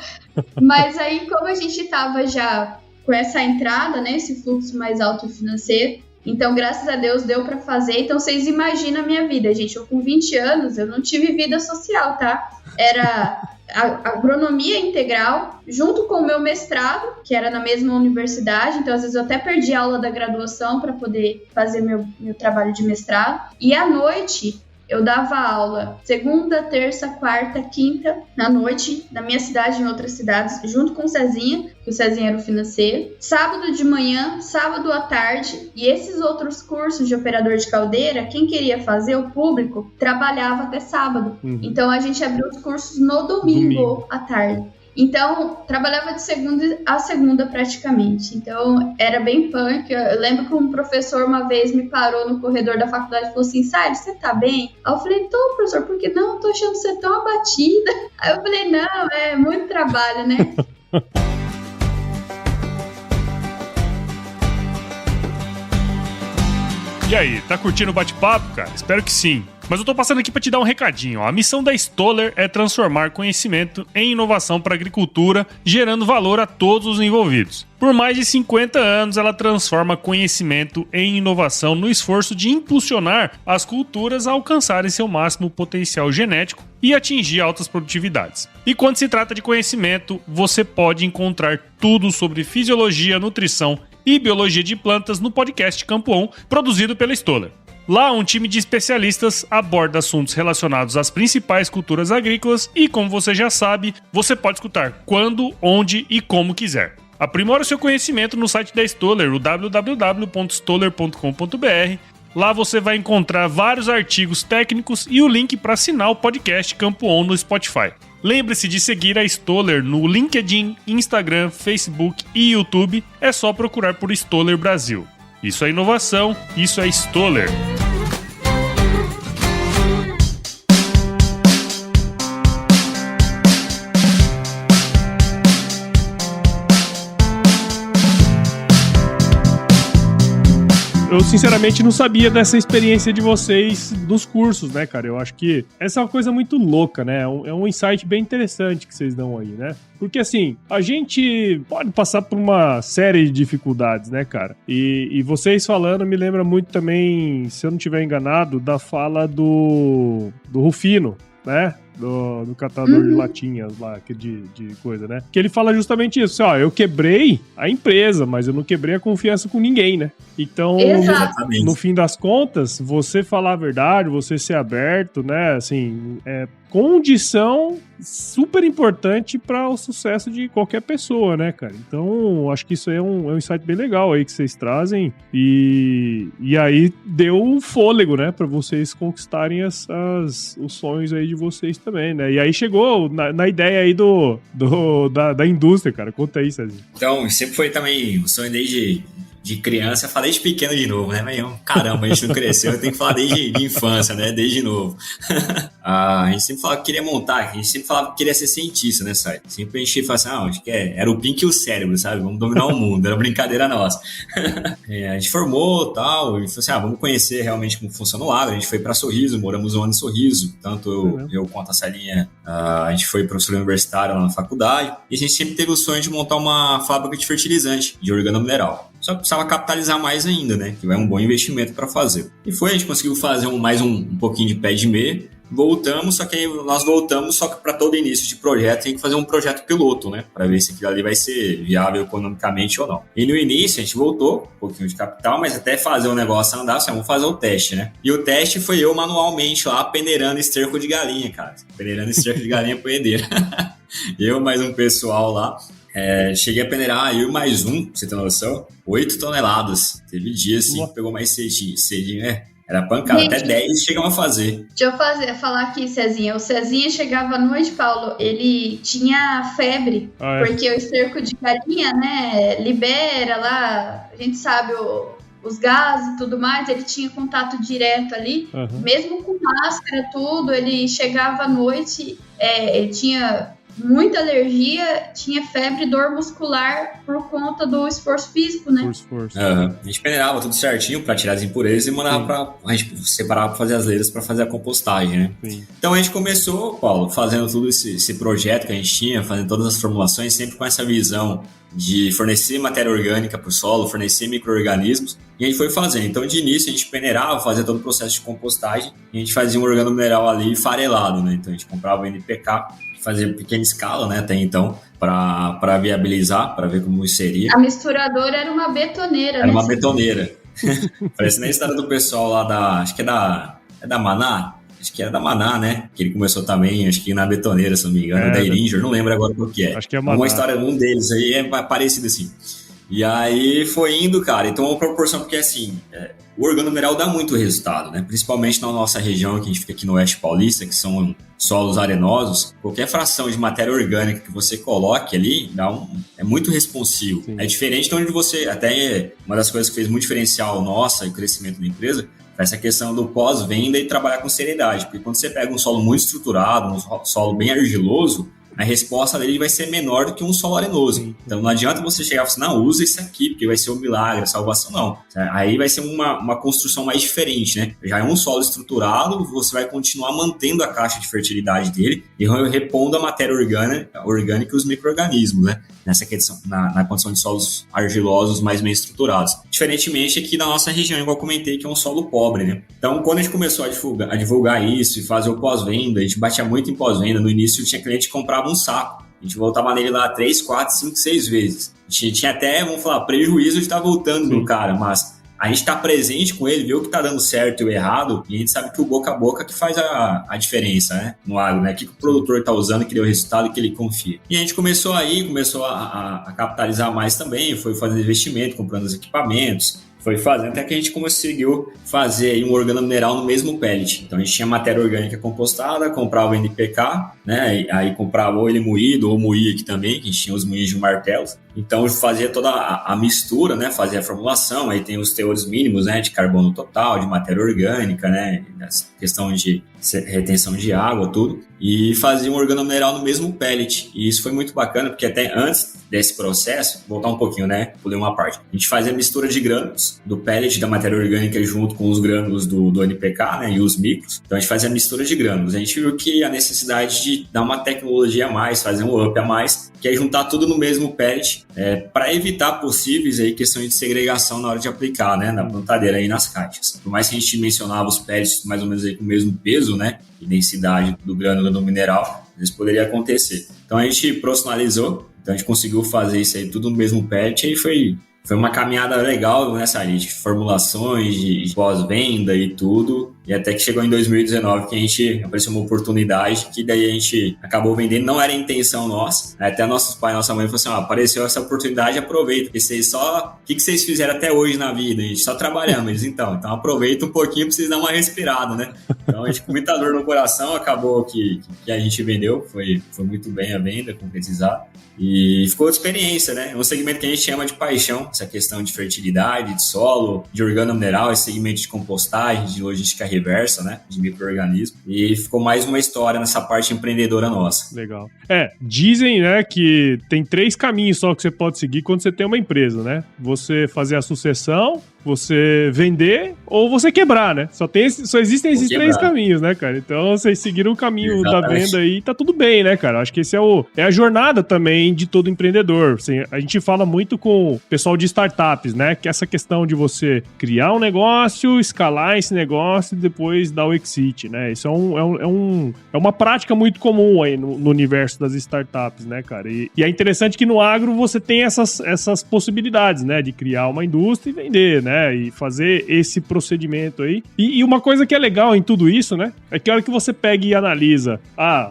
Mas aí como a gente tava já com essa entrada, né, esse fluxo mais alto financeiro, então graças a Deus deu pra fazer. Então vocês imaginam a minha vida, gente. Eu com 20 anos, eu não tive vida social, tá? Era a agronomia integral, junto com o meu mestrado, que era na mesma universidade, então às vezes eu até perdi a aula da graduação para poder fazer meu trabalho de mestrado, e à noite eu dava aula segunda, terça, quarta, quinta, na noite, na minha cidade e em outras cidades, junto com o Cezinha, que o Cezinha era o financeiro, sábado de manhã, sábado à tarde, e esses outros cursos de operador de caldeira, quem queria fazer, o público, trabalhava até sábado. Então a gente abriu os cursos no domingo à tarde. Então, trabalhava de segunda a segunda praticamente. Então, era bem punk. Eu lembro que um professor uma vez me parou no corredor da faculdade e falou assim, Sari, você tá bem? Aí eu falei, tô, professor, por que não? Eu tô achando você tão abatida. Aí eu falei, não, é muito trabalho, né? E aí, tá curtindo o bate-papo, cara? Espero que sim. Mas eu tô passando aqui para te dar um recadinho. A missão da Stoller é transformar conhecimento em inovação para a agricultura, gerando valor a todos os envolvidos. Por mais de 50 anos, ela transforma conhecimento em inovação no esforço de impulsionar as culturas a alcançarem seu máximo potencial genético e atingir altas produtividades. E quando se trata de conhecimento, você pode encontrar tudo sobre fisiologia, nutrição e biologia de plantas no podcast Campo On, produzido pela Stoller. Lá, um time de especialistas aborda assuntos relacionados às principais culturas agrícolas e, como você já sabe, você pode escutar quando, onde e como quiser. Aprimore o seu conhecimento no site da Stoller, o www.stoller.com.br. Lá você vai encontrar vários artigos técnicos e o link para assinar o podcast Campo On no Spotify. Lembre-se de seguir a Stoller no LinkedIn, Instagram, Facebook e YouTube. É só procurar por Stoller Brasil. Isso é inovação, isso é Stoller. Eu sinceramente não sabia dessa experiência de vocês dos cursos, né, cara? Eu acho que essa é uma coisa muito louca, né? É um insight bem interessante que vocês dão aí, né? Porque, assim, a gente pode passar por uma série de dificuldades, né, cara? E vocês falando me lembra muito também, se eu não estiver enganado, da fala do Rufino, né? Do catador de latinhas lá, de coisa, né? Que ele fala justamente isso, ó, eu quebrei a empresa, mas eu não quebrei a confiança com ninguém, né? Então, no fim das contas, você falar a verdade, você ser aberto, né? Assim, é condição super importante para o sucesso de qualquer pessoa, né, cara? Então, acho que isso aí é um insight bem legal aí que vocês trazem e aí deu um fôlego, né, para vocês conquistarem os sonhos aí de vocês também, né? E aí chegou na ideia aí da indústria, cara. Conta aí, Cezinha. Então, sempre foi também o sonho desde de criança, eu falei desde pequeno de novo, né? Mas caramba, a gente não cresceu, eu tenho que falar desde de infância, né? Desde novo. A gente sempre falava que queria montar, a gente sempre falava que queria ser cientista, né, Sai? Sempre a gente falava assim, acho que era o Pink e o cérebro, sabe? Vamos dominar o mundo, era brincadeira nossa. A gente formou e tal, e falou assim, vamos conhecer realmente como funciona o agro. A gente foi pra Sorriso, moramos um ano em Sorriso, tanto eu quanto a Celinha, a gente foi professor universitário lá na faculdade, e a gente sempre teve o sonho de montar uma fábrica de fertilizante, de organomineral. Só que precisava capitalizar mais ainda, né? Que é um bom investimento para fazer. E a gente conseguiu fazer mais um pouquinho de pé de meia. Voltamos, só que aí nós voltamos, só que para todo início de projeto tem que fazer um projeto piloto, né? Para ver se aquilo ali vai ser viável economicamente ou não. E no início a gente voltou, um pouquinho de capital, mas até fazer o negócio andar, vamos fazer o teste, né? E o teste foi eu manualmente lá peneirando esterco de galinha, cara. Peneirando esterco de galinha poedeira. Eu mais um pessoal lá. Cheguei a peneirar, eu mais pra você ter noção, 8 toneladas. Teve dia assim que pegou mais cedinho, né? Era pancada, até 10 chegamos a fazer. Deixa eu falar aqui, Cezinha. O Cezinha chegava à noite, Paulo, ele tinha febre, porque o esterco de galinha, né, libera lá, a gente sabe os gases e tudo mais, ele tinha contato direto ali, mesmo com máscara, tudo, ele chegava à noite, ele tinha muita alergia, tinha febre e dor muscular por conta do esforço físico, né? A gente peneirava tudo certinho pra tirar as impurezas e mandava a gente separava pra fazer as leiras pra fazer a compostagem, né? Sim. Então a gente começou, Paulo, fazendo todo esse projeto que a gente tinha, fazendo todas as formulações, sempre com essa visão de fornecer matéria orgânica para o solo, fornecer micro-organismos, e a gente foi fazendo. Então, de início, a gente peneirava, fazia todo o processo de compostagem, e a gente fazia um organomineral ali farelado, né? Então, a gente comprava o NPK, fazia pequena escala, né, até então, para viabilizar, para ver como isso seria. A misturadora era uma betoneira, Era uma betoneira. Parece na história do pessoal lá acho que é da Maná, acho que era da Maná, né? Que ele começou também, acho que na betoneira, se não me engano, da Iringer, não lembro agora qual que é. Acho que é Maná. Uma história, um deles aí é parecido assim. E aí foi indo, cara, então uma proporção, porque assim, o organomineral dá muito resultado, né? Principalmente na nossa região, que a gente fica aqui no Oeste Paulista, que são solos arenosos, qualquer fração de matéria orgânica que você coloque ali, é muito responsivo. Sim. É diferente de onde você, até uma das coisas que fez muito diferencial nossa e o crescimento da empresa, essa questão do pós-venda e trabalhar com seriedade, porque quando você pega um solo muito estruturado, um solo bem argiloso, a resposta dele vai ser menor do que um solo arenoso. Sim. Então não adianta você chegar e falar assim, não, usa esse aqui, porque vai ser um milagre, a salvação, não. Aí vai ser uma construção mais diferente, né? Já é um solo estruturado, você vai continuar mantendo a caixa de fertilidade dele e repondo a matéria orgânica e os micro-organismos, né? Nessa questão, na condição de solos argilosos mais bem estruturados. Diferentemente aqui na nossa região, igual eu comentei, que é um solo pobre, né? Então, quando a gente começou a divulgar isso e fazer o pós-venda, a gente batia muito em pós-venda. No início, tinha cliente que comprava um saco. A gente voltava nele lá 3, 4, 5, 6 vezes. A gente tinha até, vamos falar, prejuízo de estar voltando no cara, mas a gente está presente com ele, vê o que está dando certo e o errado, e a gente sabe que o boca a boca que faz a diferença, né? No agro, né? O que o produtor está usando, que deu resultado e que ele confia. E a gente começou a capitalizar mais também, foi fazendo investimento, comprando os equipamentos, foi fazendo até que a gente conseguiu fazer aí um organomineral no mesmo pellet. Então a gente tinha matéria orgânica compostada, comprava o NPK, né? Aí comprava ou ele moído ou moía aqui também, que a gente tinha os moinhos de martelos. Então fazia toda a mistura, né? Fazia a formulação, aí tem os teores mínimos, né? De carbono total, de matéria orgânica, né? Questão de retenção de água, tudo. e fazia um organomineral no mesmo pellet. E isso foi muito bacana, porque até antes desse processo, voltar um pouquinho, né? Pulei uma parte. A gente fazia mistura de grânulos do pellet da matéria orgânica junto com os grânulos do NPK, né? E os micros. Então a gente fazia mistura de grânulos. A gente viu que a necessidade de dar uma tecnologia a mais, fazer um up a mais, que é juntar tudo no mesmo pellet, para evitar possíveis aí questões de segregação na hora de aplicar, né? Na plantadeira aí nas caixas. Por mais que a gente mencionava os pellets mais ou menos aí com o mesmo peso, né? E densidade do grânulo do mineral, isso poderia acontecer. Então a gente profissionalizou, então a gente conseguiu fazer isso aí tudo no mesmo pellet e foi uma caminhada legal nessa área de formulações, de pós-venda e tudo. E até que chegou em 2019 que a gente apareceu uma oportunidade que daí a gente acabou vendendo, não era a intenção nossa. Até nossos pais e nossa mãe falaram assim, apareceu essa oportunidade, aproveita, porque vocês só... O que vocês fizeram até hoje na vida? A gente só trabalhamos. Eles, então aproveita um pouquinho pra vocês dar uma respirada, né? Então a gente com muita dor no coração, acabou que a gente vendeu, foi muito bem a venda, concretizar. E ficou de experiência, né? É um segmento que a gente chama de paixão, essa questão de fertilidade, de solo, de organomineral, esse segmento de compostagem, de logística reversa, né? De micro-organismo. E ficou mais uma história nessa parte empreendedora nossa. Legal. Dizem, né, que tem 3 caminhos só que você pode seguir quando você tem uma empresa, né? Você fazer a sucessão, você vender ou você quebrar, né? Só existem esses 3 caminhos, né, cara? Então, vocês seguiram o caminho da venda aí, tá tudo bem, né, cara? Acho que esse é a jornada também de todo empreendedor. Assim, a gente fala muito com o pessoal de startups, né? Que é essa questão de você criar um negócio, escalar esse negócio e depois dar o exit, né? Isso é uma prática muito comum aí no universo das startups, né, cara? E é interessante que no agro você tem essas possibilidades, né? De criar uma indústria e vender, né? E fazer esse procedimento aí. E uma coisa que é legal em tudo isso, né? É que a hora que você pega e analisa,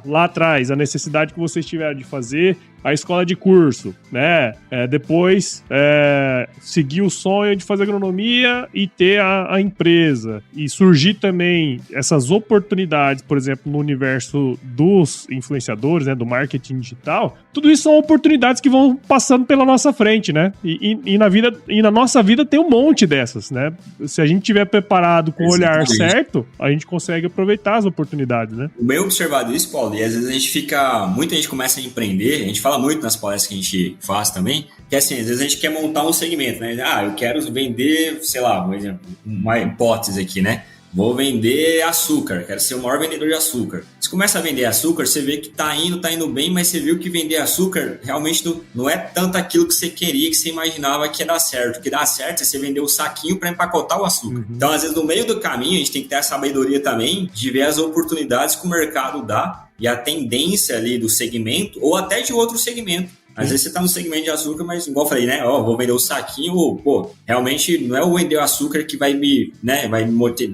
lá atrás, a necessidade que vocês tiveram de fazer a escola de curso, né? Depois seguir o sonho de fazer agronomia e ter a empresa. E surgir também essas oportunidades, por exemplo, no universo dos influenciadores, né? Do marketing digital. Tudo isso são oportunidades que vão passando pela nossa frente, né? E na nossa vida tem um monte dessas, né? Se a gente estiver preparado com o olhar certo, a gente consegue aproveitar as oportunidades, né? Bem observado isso, Paulo, e às vezes muita gente começa a empreender, a gente fala muito nas palestras que a gente faz também, que assim, às vezes a gente quer montar um segmento, né? Eu quero vender, sei lá, por exemplo, uma hipótese aqui, né? Vou vender açúcar, quero ser o maior vendedor de açúcar. Você começa a vender açúcar, você vê que tá indo bem, mas você viu que vender açúcar realmente não é tanto aquilo que você queria, que você imaginava que ia dar certo. O que dá certo é você vender o saquinho para empacotar o açúcar. Então, às vezes, no meio do caminho, a gente tem que ter a sabedoria também de ver as oportunidades que o mercado dá e a tendência ali do segmento ou até de outro segmento. Às vezes você tá no segmento de açúcar, mas igual eu falei, né? Vou vender o saquinho, realmente não é o vender o açúcar que vai me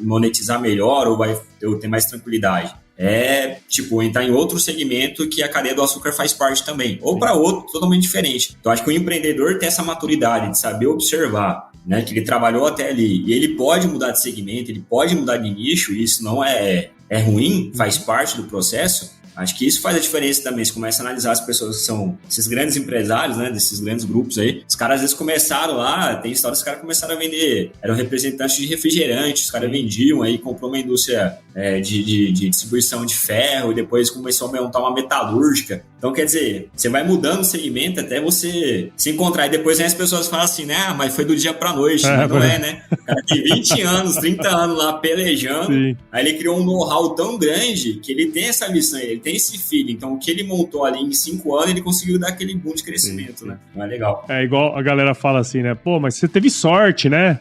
monetizar melhor ou vai eu ter mais tranquilidade. É, entrar em outro segmento que a cadeia do açúcar faz parte também. Ou para outro, totalmente diferente. Então, acho que o empreendedor tem essa maturidade de saber observar, né? Que ele trabalhou até ali. E ele pode mudar de segmento, ele pode mudar de nicho, e isso não é ruim, faz parte do processo. Acho que isso faz a diferença também. Você começa a analisar as pessoas que são esses grandes empresários, né? Desses grandes grupos aí. Os caras às vezes começaram lá, tem histórias, os caras começaram a vender, eram representantes de refrigerante, os caras vendiam aí, comprou uma indústria de distribuição de ferro e depois começou a montar uma metalúrgica. Então, quer dizer, você vai mudando o segmento até você se encontrar. E depois as pessoas falam assim, né? Mas foi do dia pra noite. Mas não é, né? O cara tem 20 anos, 30 anos lá pelejando. Sim. Aí ele criou um know-how tão grande que ele tem essa missão, ele tem esse feeling. Então, o que ele montou ali em 5 anos, ele conseguiu dar aquele boom de crescimento, sim, né? Não é legal. É igual a galera fala assim, né? Pô, mas você teve sorte, né?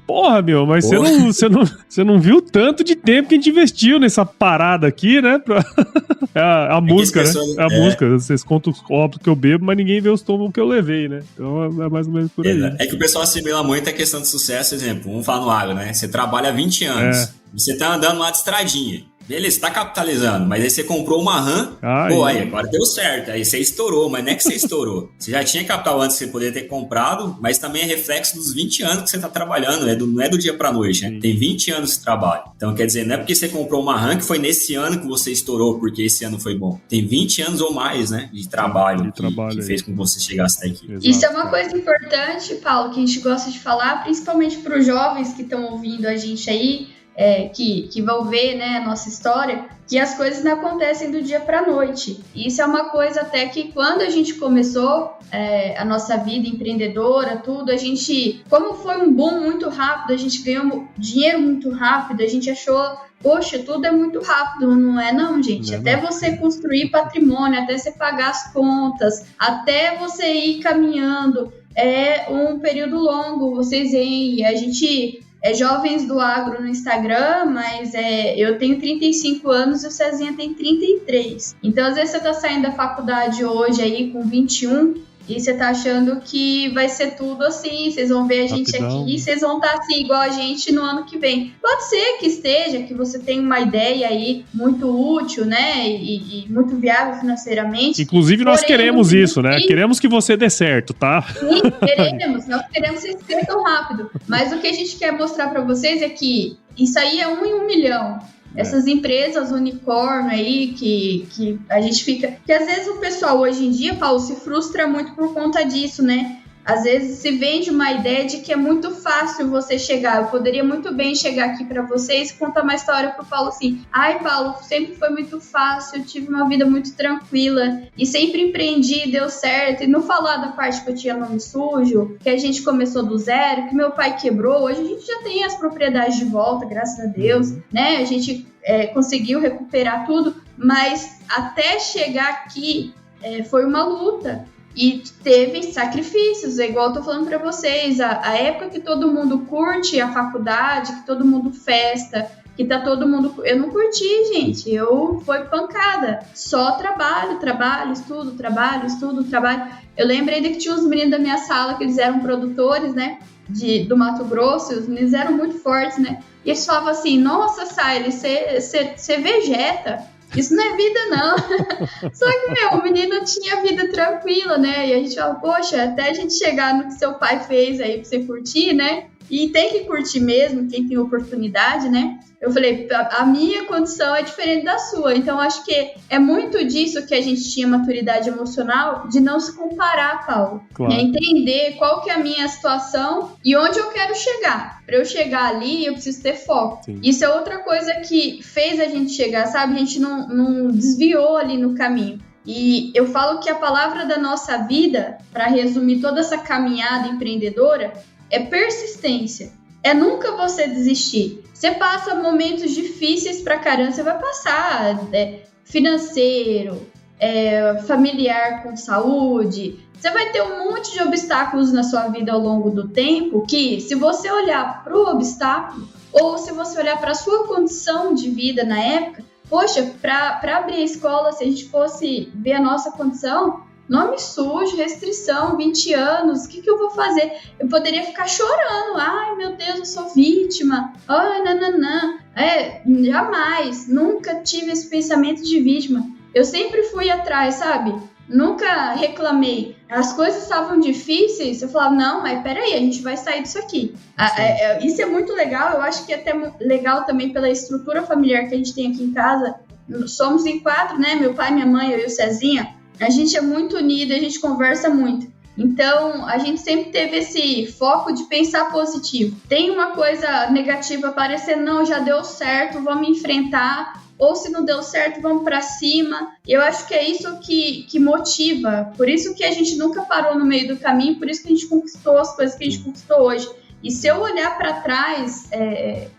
Porra, meu, mas você não viu tanto de tempo que a gente investiu nessa parada aqui, né? A música, né? A música. Vocês contam os copos que eu bebo, mas ninguém vê os tomos que eu levei, né? Então é mais ou menos por aí. É que o pessoal assimila muito a questão de sucesso, exemplo, vamos falar no agro, né? Você trabalha há 20 anos, você tá andando lá de estradinha. Beleza, tá capitalizando, mas aí você comprou uma RAM, aí agora deu certo, aí você estourou, mas não é que você estourou. Você já tinha capital antes que você poderia ter comprado, mas também é reflexo dos 20 anos que você tá trabalhando, não é do dia pra noite, né? Tem 20 anos de trabalho. Então, quer dizer, não é porque você comprou uma RAM que foi nesse ano que você estourou, porque esse ano foi bom. Tem 20 anos ou mais, né, de trabalho que fez com que você chegasse até aqui. Exato. Isso é uma coisa importante, Paulo, que a gente gosta de falar, principalmente para os jovens que estão ouvindo a gente aí. que vão ver, né, a nossa história, que as coisas não acontecem do dia para a noite. E isso é uma coisa até que quando a gente começou a nossa vida empreendedora, tudo, a gente, como foi um boom muito rápido, a gente ganhou dinheiro muito rápido, a gente achou, poxa, tudo é muito rápido, não é não, gente? Até você construir patrimônio, até você pagar as contas, até você ir caminhando, é um período longo, vocês veem, a gente... jovens do agro no Instagram, mas eu tenho 35 anos e o Cezinha tem 33. Então, às vezes, você tá saindo da faculdade hoje aí com 21 e você tá achando que vai ser tudo assim, vocês vão ver a gente aqui e vocês vão estar assim, igual a gente no ano que vem. Pode ser que esteja, que você tenha uma ideia aí muito útil, né, e muito viável financeiramente. Inclusive, nós queremos isso, né? Queremos que você dê certo, tá? Sim, queremos. Nós queremos que vocês cresçam rápido. Mas o que a gente quer mostrar para vocês é que isso aí é 1 em 1 milhão. Essas empresas unicórnio aí que a gente fica... Que às vezes o pessoal hoje em dia, Paulo, se frustra muito por conta disso, né? Às vezes se vende uma ideia de que é muito fácil você chegar. Eu poderia muito bem chegar aqui para vocês e contar uma história pro Paulo assim. Ai, Paulo, sempre foi muito fácil, eu tive uma vida muito tranquila e sempre empreendi, deu certo. E não falar da parte que eu tinha nome sujo, que a gente começou do zero, que meu pai quebrou. Hoje a gente já tem as propriedades de volta, graças a Deus, né? A gente conseguiu recuperar tudo, mas até chegar aqui foi uma luta. E teve sacrifícios, igual eu tô falando pra vocês, a época que todo mundo curte a faculdade, que todo mundo festa, que tá todo mundo... Eu não curti, gente, foi pancada, só trabalho, estudo, trabalho. Eu lembro ainda que tinha uns meninos da minha sala que eles eram produtores, né, do Mato Grosso, os meninos eram muito fortes, né, e eles falavam assim, nossa, Saile, você vegeta. Isso não é vida, não. Só que, o menino tinha vida tranquila, né? E a gente fala, poxa, até a gente chegar no que seu pai fez aí pra você curtir, né? E tem que curtir mesmo, quem tem oportunidade, né? Eu falei, a minha condição é diferente da sua. Então, acho que é muito disso que a gente tinha maturidade emocional, de não se comparar, Paulo. Claro. Entender qual que é a minha situação e onde eu quero chegar. Para eu chegar ali, eu preciso ter foco. Sim. Isso é outra coisa que fez a gente chegar, sabe? A gente não desviou ali no caminho. E eu falo que a palavra da nossa vida, para resumir toda essa caminhada empreendedora, é persistência. É nunca você desistir. Você passa momentos difíceis pra caramba, você vai passar financeiro, familiar com saúde. Você vai ter um monte de obstáculos na sua vida ao longo do tempo que, se você olhar pro obstáculo ou se você olhar para a sua condição de vida na época, poxa, para abrir a escola, se a gente fosse ver a nossa condição, nome sujo, restrição, 20 anos, o que eu vou fazer? Eu poderia ficar chorando, ai meu Deus, eu sou vítima, ai nananã, jamais, nunca tive esse pensamento de vítima, eu sempre fui atrás, sabe? Nunca reclamei, as coisas estavam difíceis, eu falava, não, mas peraí, a gente vai sair disso aqui. Isso é muito legal, eu acho que é até legal também pela estrutura familiar que a gente tem aqui em casa, somos em 4, né, meu pai, minha mãe, eu e o Cezinha. A gente é muito unido, a gente conversa muito. Então, a gente sempre teve esse foco de pensar positivo. Tem uma coisa negativa aparecendo, não, já deu certo, vamos enfrentar. Ou se não deu certo, vamos para cima. Eu acho que é isso que motiva. Por isso que a gente nunca parou no meio do caminho, por isso que a gente conquistou as coisas que a gente conquistou hoje. E se eu olhar para trás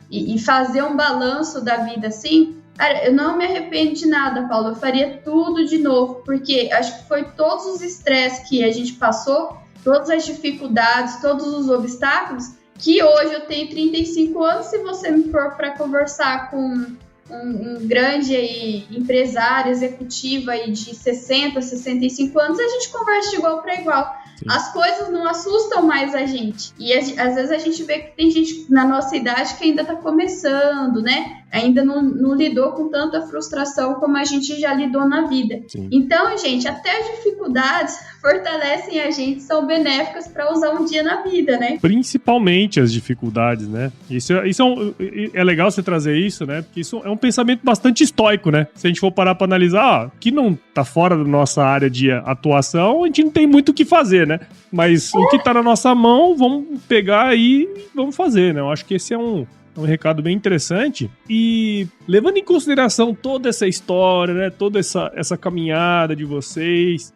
e fazer um balanço da vida assim... Cara, eu não me arrependo de nada, Paulo. Eu faria tudo de novo, porque acho que foi todos os estresses que a gente passou, todas as dificuldades, todos os obstáculos, que hoje eu tenho 35 anos. Se você me for para conversar com um grande aí, empresário, executivo aí de 60, 65 anos, a gente conversa de igual para igual. Sim. As coisas não assustam mais a gente. E às vezes a gente vê que tem gente na nossa idade que ainda está começando, né? Ainda não lidou com tanta frustração como a gente já lidou na vida. Sim. Então, gente, até as dificuldades fortalecem a gente, são benéficas para usar um dia na vida, né? Principalmente as dificuldades, né? Isso é legal você trazer isso, né? Porque isso é um pensamento bastante estoico, né? Se a gente for parar para analisar, que não tá fora da nossa área de atuação, a gente não tem muito o que fazer, né? Mas o que tá na nossa mão, vamos pegar aí e vamos fazer, né? Eu acho que esse é um É um recado bem interessante. E levando em consideração toda essa história, né, toda essa caminhada de vocês,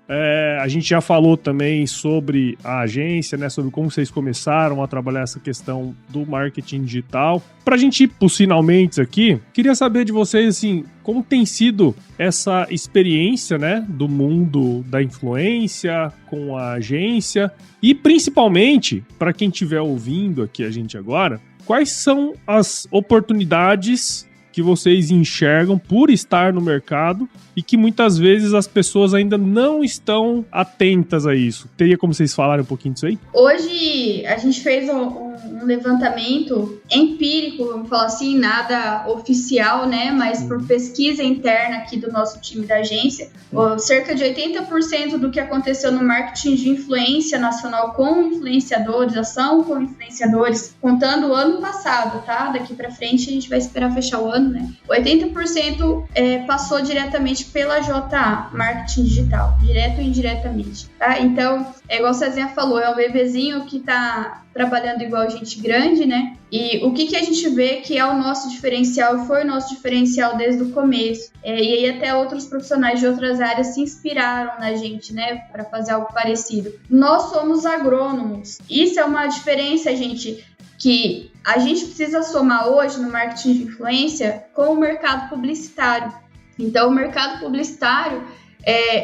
a gente já falou também sobre a agência, né, sobre como vocês começaram a trabalhar essa questão do marketing digital. Pra gente ir pros finalmente aqui, queria saber de vocês, assim, como tem sido essa experiência, né, do mundo da influência com a agência e, principalmente, para quem estiver ouvindo aqui a gente agora, quais são as oportunidades que vocês enxergam por estar no mercado e que muitas vezes as pessoas ainda não estão atentas a isso? Teria como vocês falarem um pouquinho disso aí? Hoje a gente fez um levantamento empírico, vamos falar assim, nada oficial, né? Mas por pesquisa interna aqui do nosso time da agência, cerca de 80% do que aconteceu no marketing de influência nacional com influenciadores, ação com influenciadores, contando o ano passado, tá? Daqui pra frente a gente vai esperar fechar o ano, né? 80% passou diretamente pela JA, marketing digital, direto e indiretamente, tá? Então, igual a Cezinha falou, é um bebezinho que tá trabalhando igual gente grande, né? E o que a gente vê que é o nosso diferencial, foi o nosso diferencial desde o começo. E aí até outros profissionais de outras áreas se inspiraram na gente, né? Para fazer algo parecido. Nós somos agrônomos. Isso é uma diferença, gente, que a gente precisa somar hoje no marketing de influência com o mercado publicitário. Então, o mercado publicitário,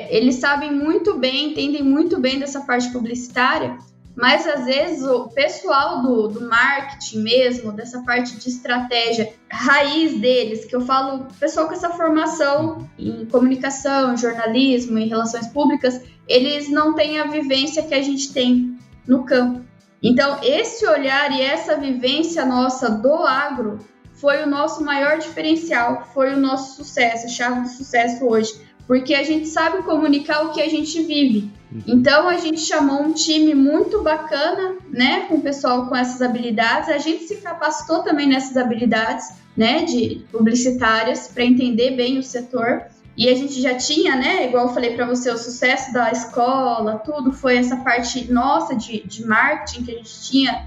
eles sabem muito bem, entendem muito bem dessa parte publicitária, mas às vezes o pessoal do marketing mesmo, dessa parte de estratégia, raiz deles, que eu falo, pessoal com essa formação em comunicação, jornalismo, em relações públicas, eles não têm a vivência que a gente tem no campo. Então, esse olhar e essa vivência nossa do agro foi o nosso maior diferencial, foi o nosso sucesso, a chave de sucesso hoje, porque a gente sabe comunicar o que a gente vive. Então, a gente chamou um time muito bacana, né, com o pessoal com essas habilidades, a gente se capacitou também nessas habilidades, né, de publicitárias, para entender bem o setor, e a gente já tinha, né, igual eu falei para você, o sucesso da escola, tudo foi essa parte nossa de marketing que a gente tinha,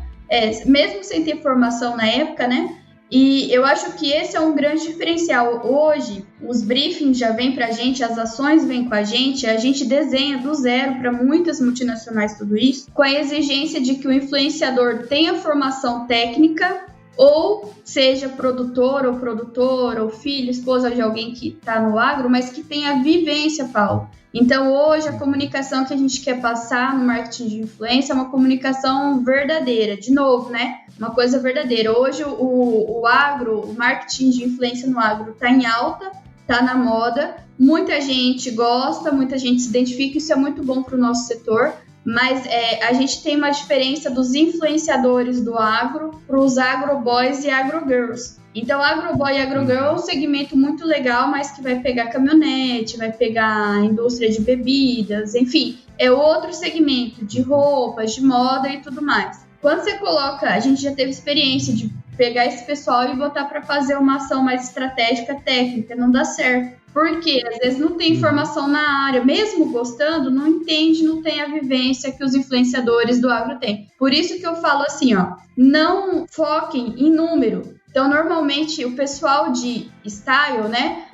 mesmo sem ter formação na época, né. E eu acho que esse é um grande diferencial. Hoje, os briefings já vêm para a gente, as ações vêm com a gente desenha do zero para muitas multinacionais tudo isso, com a exigência de que o influenciador tenha formação técnica, ou seja produtor ou filho, esposa de alguém que está no agro, mas que tenha vivência, Paulo. Então, hoje, a comunicação que a gente quer passar no marketing de influência é uma comunicação verdadeira. De novo, né? Uma coisa verdadeira. Hoje, o agro, o marketing de influência no agro está em alta, está na moda. Muita gente gosta, muita gente se identifica. Isso é muito bom para o nosso setor. Mas a gente tem uma diferença dos influenciadores do agro para os agroboys e agrogirls. Então, agroboy e agrogirl é um segmento muito legal, mas que vai pegar caminhonete, vai pegar indústria de bebidas, enfim, é outro segmento de roupas, de moda e tudo mais. Quando você coloca, a gente já teve experiência de pegar esse pessoal e botar para fazer uma ação mais estratégica, técnica, não dá certo. Porque às vezes não tem informação na área, mesmo gostando, não entende, não tem a vivência que os influenciadores do agro têm. Por isso que eu falo assim, não foquem em número. Então, normalmente, o pessoal de style, né,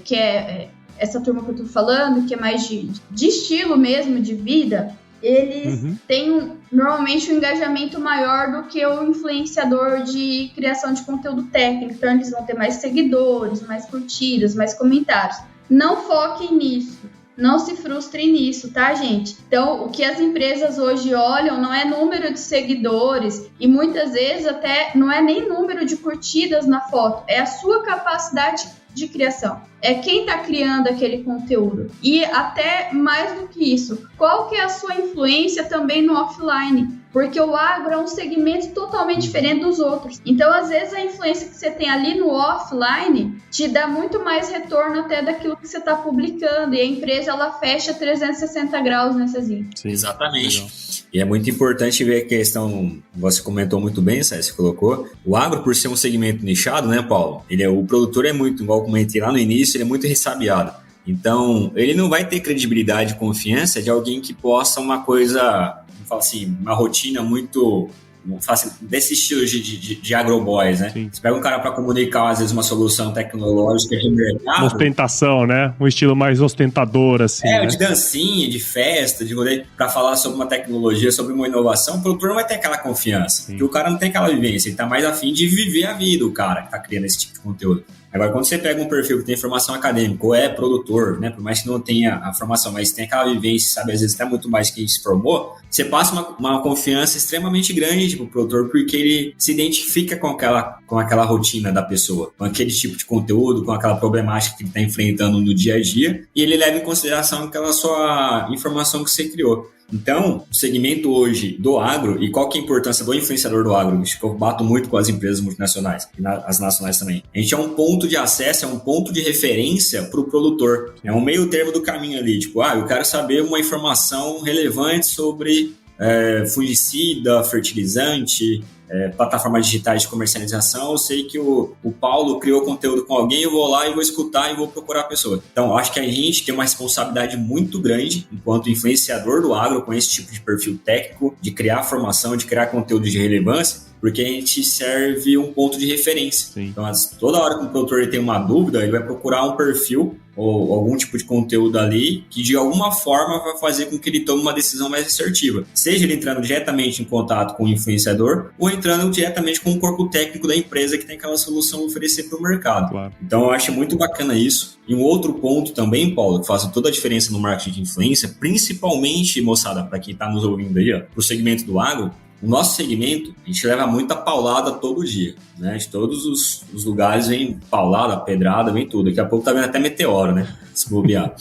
que é essa turma que eu tô falando, que é mais de estilo mesmo, de vida, eles têm normalmente um engajamento maior do que o influenciador de criação de conteúdo técnico. Então, eles vão ter mais seguidores, mais curtidas, mais comentários. Não foquem nisso. Não se frustrem nisso, tá, gente? Então, o que as empresas hoje olham não é número de seguidores e muitas vezes até não é nem número de curtidas na foto, é a sua capacidade de criação. É quem está criando aquele conteúdo. E até mais do que isso, qual que é a sua influência também no offline? Porque o agro é um segmento totalmente diferente dos outros. Então, às vezes, a influência que você tem ali no offline te dá muito mais retorno até daquilo que você está publicando. E a empresa, ela fecha 360 graus nessas Sim, exatamente. E é muito importante ver a questão, você comentou muito bem, você colocou, o agro, por ser um segmento nichado, né, Paulo? O produtor é muito, igual eu comentei lá no início, ele é muito ressabiado. Então, ele não vai ter credibilidade e confiança de alguém que possa uma coisa, vamos falar assim, uma rotina muito desse estilo de agroboys, né? Sim. Você pega um cara para comunicar, às vezes, uma solução tecnológica de mercado. Uma ostentação, né? Um estilo mais ostentador, assim. Né? De dancinha, de festa, de rolê, para falar sobre uma tecnologia, sobre uma inovação, o produtor não vai ter aquela confiança. Sim. Porque o cara não tem aquela vivência, ele tá mais afim de viver a vida, o cara que tá criando esse tipo de conteúdo. Agora, quando você pega um perfil que tem formação acadêmica ou é produtor, né, por mais que não tenha a formação, mas tem aquela vivência, sabe, às vezes até muito mais que se formou, você passa uma confiança extremamente grande pro produtor, porque ele se identifica com aquela rotina da pessoa, com aquele tipo de conteúdo, com aquela problemática que ele está enfrentando no dia a dia, e ele leva em consideração aquela sua informação que você criou. Então, o segmento hoje do agro, e qual que é a importância do influenciador do agro? Acho que eu bato muito com as empresas multinacionais, e as nacionais também. A gente é um ponto de acesso, é um ponto de referência para o produtor. É um meio termo do caminho ali, tipo, eu quero saber uma informação relevante sobre fungicida, fertilizante, plataformas digitais de comercialização. Eu sei que o Paulo criou conteúdo com alguém, eu vou lá e vou escutar e vou procurar a pessoa. Então, acho que a gente tem uma responsabilidade muito grande, enquanto influenciador do agro, com esse tipo de perfil técnico, de criar formação, de criar conteúdo de relevância, porque a gente serve um ponto de referência. Sim. Então, toda hora que o produtor tem uma dúvida, ele vai procurar um perfil ou algum tipo de conteúdo ali que, de alguma forma, vai fazer com que ele tome uma decisão mais assertiva. Seja ele entrando diretamente em contato com o influenciador ou entrando diretamente com o corpo técnico da empresa que tem aquela solução a oferecer para o mercado. Claro. Então, eu acho muito bacana isso. E um outro ponto também, Paulo, que faz toda a diferença no marketing de influência, principalmente, moçada, para quem está nos ouvindo aí, para o segmento do agro, o nosso segmento, a gente leva muita paulada todo dia, né? De todos os lugares vem paulada, pedrada, vem tudo. Daqui a pouco tá vendo até meteoro, né? Se bobear.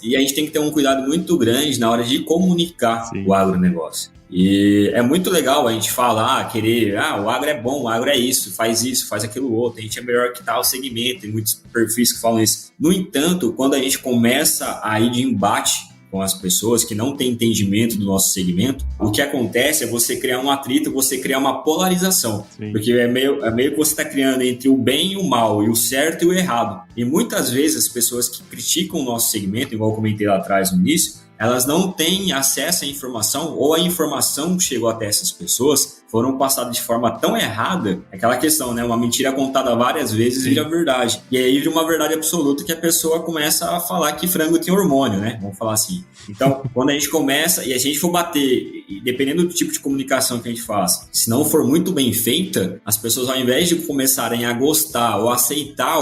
E a gente tem que ter um cuidado muito grande na hora de comunicar Sim. o agronegócio. E é muito legal a gente falar, querer, o agro é bom, o agro é isso, faz aquilo outro, a gente é melhor que tal segmento, tem muitos perfis que falam isso. No entanto, quando a gente começa a ir de embate com as pessoas que não têm entendimento do nosso segmento, o que acontece é você criar um atrito, você criar uma polarização. Sim. Porque é meio que você está criando entre o bem e o mal, e o certo e o errado. E muitas vezes as pessoas que criticam o nosso segmento, igual eu comentei lá atrás no início, elas não têm acesso à informação, ou a informação que chegou até essas pessoas foram passadas de forma tão errada, aquela questão, né? Uma mentira contada várias vezes vira verdade. E aí vira uma verdade absoluta que a pessoa começa a falar que frango tem hormônio, né? Vamos falar assim. Então, quando a gente começa, e a gente for bater, e dependendo do tipo de comunicação que a gente faz, se não for muito bem feita, as pessoas, ao invés de começarem a gostar ou aceitar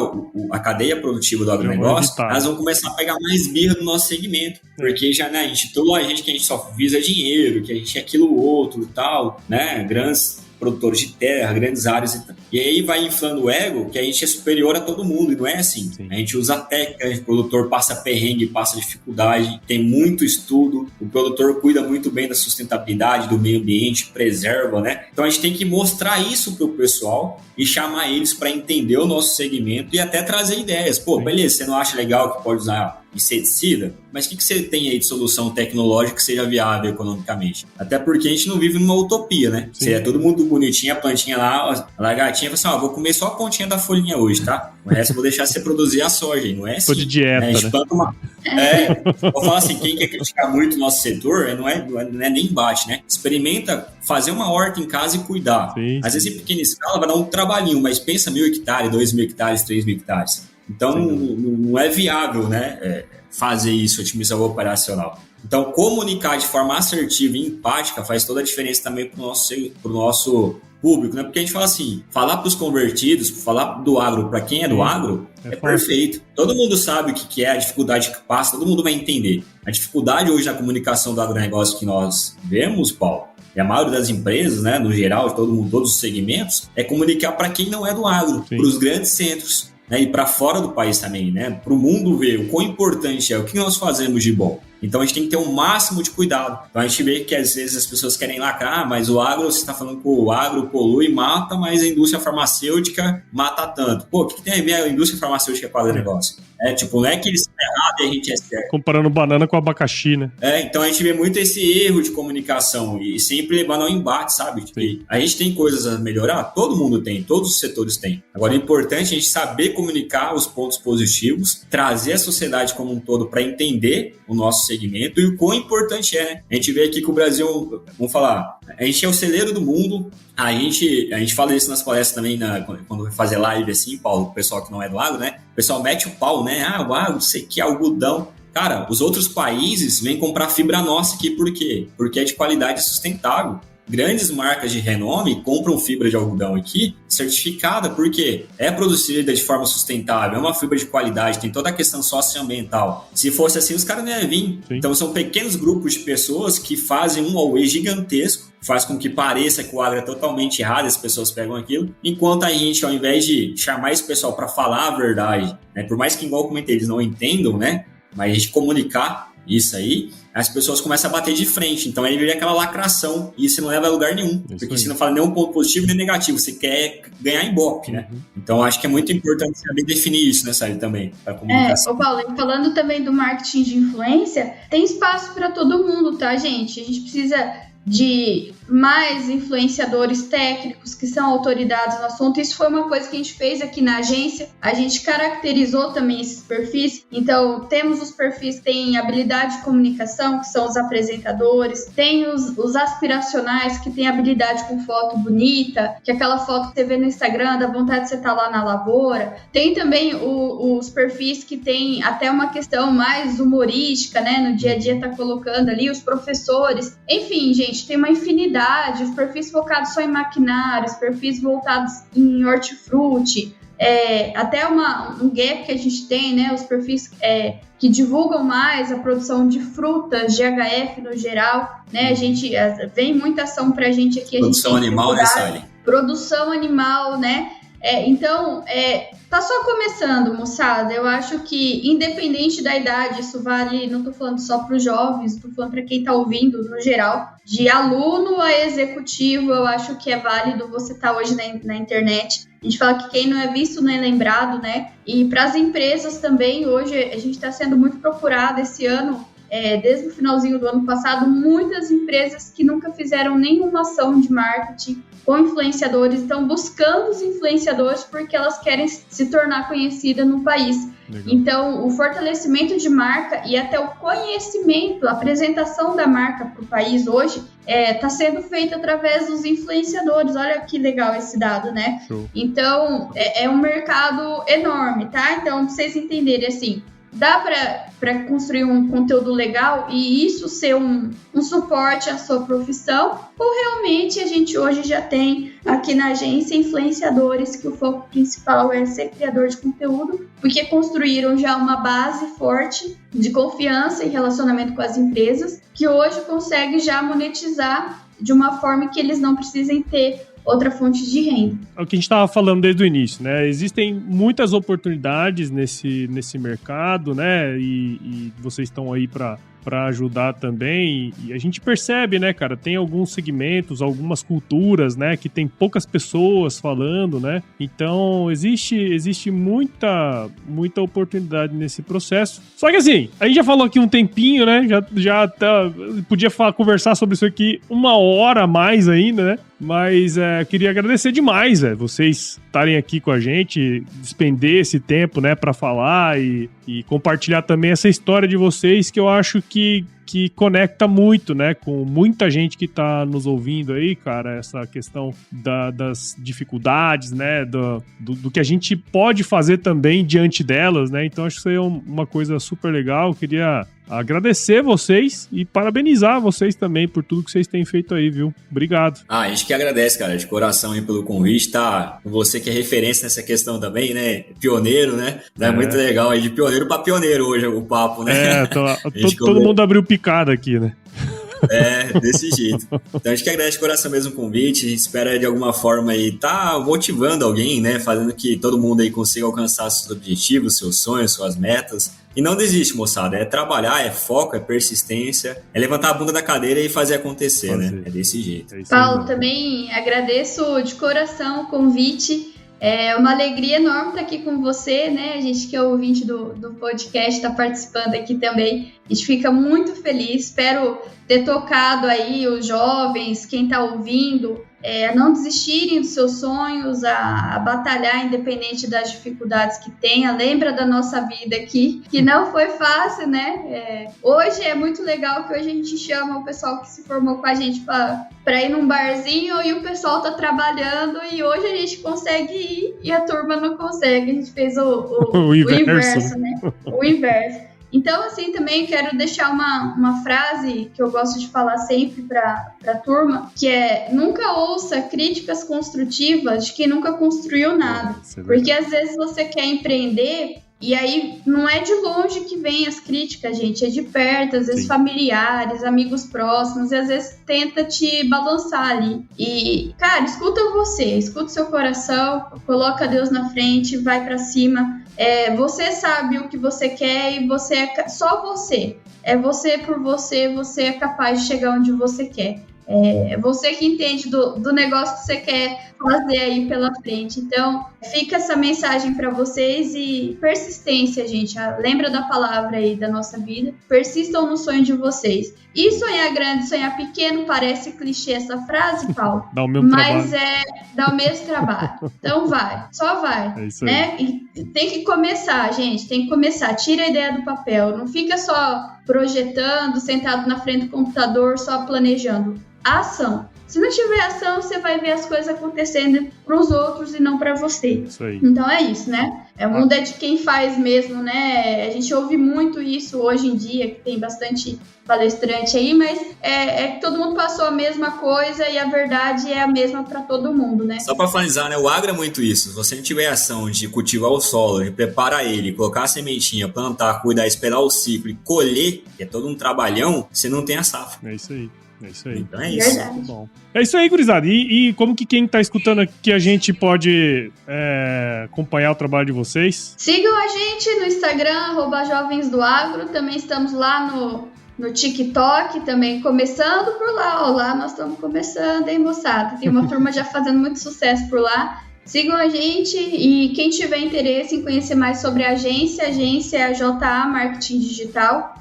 a cadeia produtiva do agronegócio, elas vão começar a pegar mais birra do nosso segmento. Porque já, né, toda a gente que a gente só visa dinheiro, que a gente é aquilo outro e tal, né? Grandes produtores de terra, grandes áreas e tal. E aí vai inflando o ego, que a gente é superior a todo mundo, e não é assim. Sim. A gente usa técnica, o produtor passa perrengue, passa dificuldade, tem muito estudo, o produtor cuida muito bem da sustentabilidade, do meio ambiente, preserva, né? Então a gente tem que mostrar isso pro pessoal e chamar eles para entender o nosso segmento e até trazer ideias. Pô, beleza, você não acha legal que pode usar inseticida? Mas o que você tem aí de solução tecnológica que seja viável economicamente? Até porque a gente não vive numa utopia, né? Sim. Seria todo mundo bonitinho, a plantinha lá, a lagartinha, fala assim, vou comer só a pontinha da folhinha hoje, tá? O resto eu vou deixar você produzir a soja, não é assim. Tô de dieta, né? Planta vou falar assim, quem quer criticar muito o nosso setor, não é nem embate, né? Experimenta fazer uma horta em casa e cuidar. Sim. Às vezes em pequena escala vai dar um trabalhinho, mas pensa 1.000 hectares, 2.000 hectares, 3.000 hectares. Então, não é viável, né, fazer isso, otimizar o operacional. Então, comunicar de forma assertiva e empática faz toda a diferença também para o nosso público, né? Porque a gente fala assim, falar para os convertidos, falar do agro para quem é do agro, é perfeito. Todo mundo sabe o que é a dificuldade que passa, todo mundo vai entender. A dificuldade hoje na comunicação do agronegócio que nós vemos, Paulo, e a maioria das empresas, né, no geral, todos os segmentos, é comunicar para quem não é do agro, para os grandes centros, né, e para fora do país também, né, para o mundo ver o quão importante é o que nós fazemos de bom. Então a gente tem que ter um máximo de cuidado. Então a gente vê que às vezes as pessoas querem lacrar, mas o agro, você está falando que o agro polui e mata, mas a indústria farmacêutica mata tanto. Pô, o que tem a ver a indústria farmacêutica com o agronegócio? Não é que eles são errados e a gente é certo. Comparando banana com abacaxi, né? Então a gente vê muito esse erro de comunicação e sempre levando ao embate, sabe? A gente tem coisas a melhorar? Todo mundo tem, todos os setores têm. Agora é importante a gente saber comunicar os pontos positivos, trazer a sociedade como um todo para entender o nosso nosso segmento e o quão importante é, né? A gente vê aqui que o Brasil, vamos falar, a gente é o celeiro do mundo, a gente fala isso nas palestras também, quando vai fazer live assim, Paulo, o pessoal que não é do agro, né? O pessoal mete o pau, né? O agro, não sei o que, algodão. Cara, os outros países vêm comprar fibra nossa aqui, por quê? Porque é de qualidade sustentável. Grandes marcas de renome compram fibra de algodão aqui certificada, porque é produzida de forma sustentável, é uma fibra de qualidade, tem toda a questão socioambiental. Se fosse assim, os caras não iam vir. Sim. Então são pequenos grupos de pessoas que fazem um Huawei gigantesco, faz com que pareça que o agro é totalmente errado, as pessoas pegam aquilo, enquanto a gente, ao invés de chamar esse pessoal para falar a verdade, né, por mais que, igual eu comentei, eles não entendam, né, mas a gente comunicar isso aí, as pessoas começam a bater de frente. Então aí vira aquela lacração e isso não leva a lugar nenhum. Isso porque você não fala nenhum ponto positivo nem negativo. Você quer ganhar Ibope, né? Então acho que é muito importante saber definir isso, né, Sally, também, para comunicação. Ô Paulo, falando também do marketing de influência, tem espaço para todo mundo, tá, gente? A gente precisa de mais influenciadores técnicos que são autoridades no assunto. Isso foi uma coisa que a gente fez aqui na agência. A gente caracterizou também esses perfis. Então, temos os perfis que têm habilidade de comunicação, que são os apresentadores. Tem os aspiracionais, que têm habilidade com foto bonita, que é aquela foto que você vê no Instagram, dá vontade de você estar lá na lavoura. Tem também os perfis que têm até uma questão mais humorística, né? No dia a dia tá colocando ali os professores. Enfim, gente, tem uma infinidade, os perfis focados só em maquinários, perfis voltados em hortifruti, até um gap que a gente tem, né, os perfis que divulgam mais a produção de frutas, GHF no geral, né, a gente vem muita ação pra gente aqui. Produção animal, né, Sally? Produção animal, né, então, tá só começando, moçada. Eu acho que, independente da idade, isso vale, não tô falando só para os jovens, tô falando para quem tá ouvindo no geral, de aluno a executivo, eu acho que é válido você estar hoje na internet. A gente fala que quem não é visto não é lembrado, né? E para as empresas também, hoje a gente está sendo muito procurado esse ano. Desde o finalzinho do ano passado, muitas empresas que nunca fizeram nenhuma ação de marketing com influenciadores estão buscando os influenciadores porque elas querem se tornar conhecidas no país. Legal. Então, o fortalecimento de marca e até o conhecimento, a apresentação da marca para o país hoje está sendo feito através dos influenciadores. Olha que legal esse dado, né? Show. Então, é um mercado enorme, tá? Então, para vocês entenderem, assim, dá para construir um conteúdo legal e isso ser um suporte à sua profissão, ou realmente a gente hoje já tem aqui na agência influenciadores que o foco principal é ser criador de conteúdo, porque construíram já uma base forte de confiança e relacionamento com as empresas, que hoje consegue já monetizar de uma forma que eles não precisem ter outra fonte de renda. É o que a gente estava falando desde o início, né? Existem muitas oportunidades nesse mercado, né? E vocês estão aí para ajudar também, e a gente percebe, né, cara, tem alguns segmentos, algumas culturas, né, que tem poucas pessoas falando, né, então existe muita oportunidade nesse processo, só que assim, a gente já falou aqui um tempinho, né, já podia conversar sobre isso aqui 1 hora a mais ainda, né, mas queria agradecer demais, vocês estarem aqui com a gente, despender esse tempo, né, para falar e compartilhar também essa história de vocês, que eu acho que conecta muito, né, com muita gente que tá nos ouvindo aí, cara, essa questão das dificuldades, né, do que a gente pode fazer também diante delas, né, então acho que isso aí é uma coisa super legal. Eu queria agradecer vocês e parabenizar vocês também por tudo que vocês têm feito aí, viu? Obrigado. A gente que agradece, cara, de coração aí pelo convite, tá? Você que é referência nessa questão também, né? Pioneiro, né? É muito legal aí, de pioneiro pra pioneiro hoje o papo, né? Todo mundo abriu picada aqui, né? Desse jeito. Então a gente que agradece de coração mesmo o convite, a gente espera de alguma forma aí tá motivando alguém, né? Fazendo que todo mundo aí consiga alcançar seus objetivos, seus sonhos, suas metas. E não desiste, moçada. É trabalhar, é foco, é persistência, é levantar a bunda da cadeira e fazer acontecer, né? É desse jeito. Paulo, também agradeço de coração o convite. É uma alegria enorme estar aqui com você, né? A gente que é ouvinte do podcast está participando aqui também. A gente fica muito feliz. Espero ter tocado aí os jovens, quem está ouvindo, a não desistirem dos seus sonhos, a batalhar independente das dificuldades que tenha. Lembra da nossa vida aqui, que não foi fácil, né? Hoje é muito legal que hoje a gente chama o pessoal que se formou com a gente para ir num barzinho e o pessoal tá trabalhando e hoje a gente consegue ir e a turma não consegue. A gente fez o inverso, né? O inverso. Então, assim, também quero deixar uma frase que eu gosto de falar sempre para a turma, que é: nunca ouça críticas construtivas de quem nunca construiu nada. Porque às vezes você quer empreender e aí não é de longe que vem as críticas, gente, é de perto, às vezes familiares, amigos próximos, e às vezes tenta te balançar ali. E, cara, escuta o seu coração, coloca Deus na frente, vai pra cima. Você sabe o que você quer e você só você. É você por você, você é capaz de chegar onde você quer. É você que entende do negócio que você quer fazer aí pela frente. Então, fica essa mensagem para vocês e persistência, gente. Lembra da palavra aí da nossa vida. Persistam no sonho de vocês. E sonhar grande, sonhar pequeno, parece clichê essa frase, Paulo. Dá o mesmo mas trabalho. Dá o mesmo trabalho. Então vai, só vai. É isso aí. Né? E tem que começar, gente. Tem que começar. Tira a ideia do papel. Não fica só projetando, sentado na frente do computador, só planejando. A ação. Se não tiver ação, você vai ver as coisas acontecendo para os outros e não para você. Isso aí. Então é isso, né? O mundo é de quem faz mesmo, né? A gente ouve muito isso hoje em dia, que tem bastante palestrante aí, mas é que todo mundo passou a mesma coisa e a verdade é a mesma para todo mundo, né? Só para finalizar, né? O agro é muito isso. Se você não tiver ação de cultivar o solo, de preparar ele, colocar a sementinha, plantar, cuidar, esperar o ciclo e colher, que é todo um trabalhão, você não tem a safra. É isso aí. É isso aí. Então é isso. Verdade. Muito bom. É isso aí, gurizada. E como que quem tá escutando aqui a gente pode acompanhar o trabalho de vocês? Sigam a gente no Instagram, @jovensdoagro. Também estamos lá no TikTok, também começando por lá. Ó, lá nós estamos começando, hein, moçada? Tem uma turma já fazendo muito sucesso por lá. Sigam a gente e quem tiver interesse em conhecer mais sobre a agência é a JA Marketing Digital.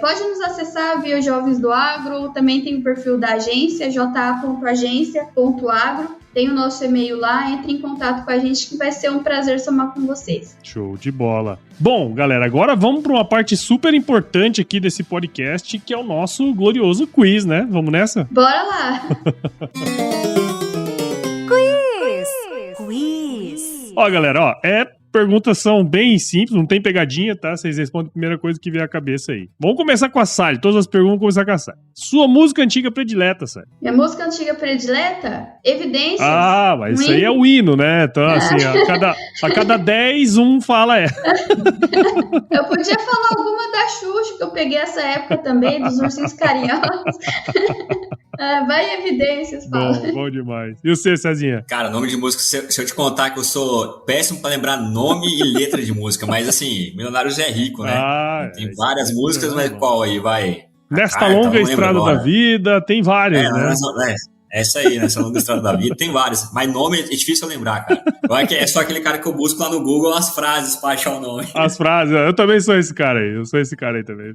Pode nos acessar via Jovens do Agro, também tem o perfil da agência, ja.agência.agro. Tem o nosso e-mail lá, entre em contato com a gente que vai ser um prazer somar com vocês. Show de bola. Bom, galera, agora vamos para uma parte super importante aqui desse podcast, que é o nosso glorioso quiz, né? Vamos nessa? Bora lá! Quiz! Ó, galera, perguntas são bem simples, não tem pegadinha, tá? Vocês respondem a primeira coisa que vier à cabeça aí. Vamos começar com a Sally. Todas as perguntas vão começar com a Sally. Sua música antiga predileta, Sally? Minha música antiga predileta? Evidências. Ah, mas isso aí é o hino, né? Então, assim, a cada 10, um fala Eu podia falar alguma da Xuxa, que eu peguei essa época também, dos Ursinhos Carinhosos. Vai Evidências, Paulo. Bom demais. E você, Cezinha? Cara, nome de música, se eu te contar que eu sou péssimo pra lembrar nome e letra de música, mas assim, Milionários é rico, né? Tem várias músicas, mas qual aí vai? Nesta longa estrada da vida, tem várias, né? Essa aí, nessa longa estrada da vida, tem várias. Mas nome é difícil eu lembrar, cara. É só aquele cara que eu busco lá no Google as frases pra achar o nome. As frases, eu também sou esse cara aí. Eu sou esse cara aí também.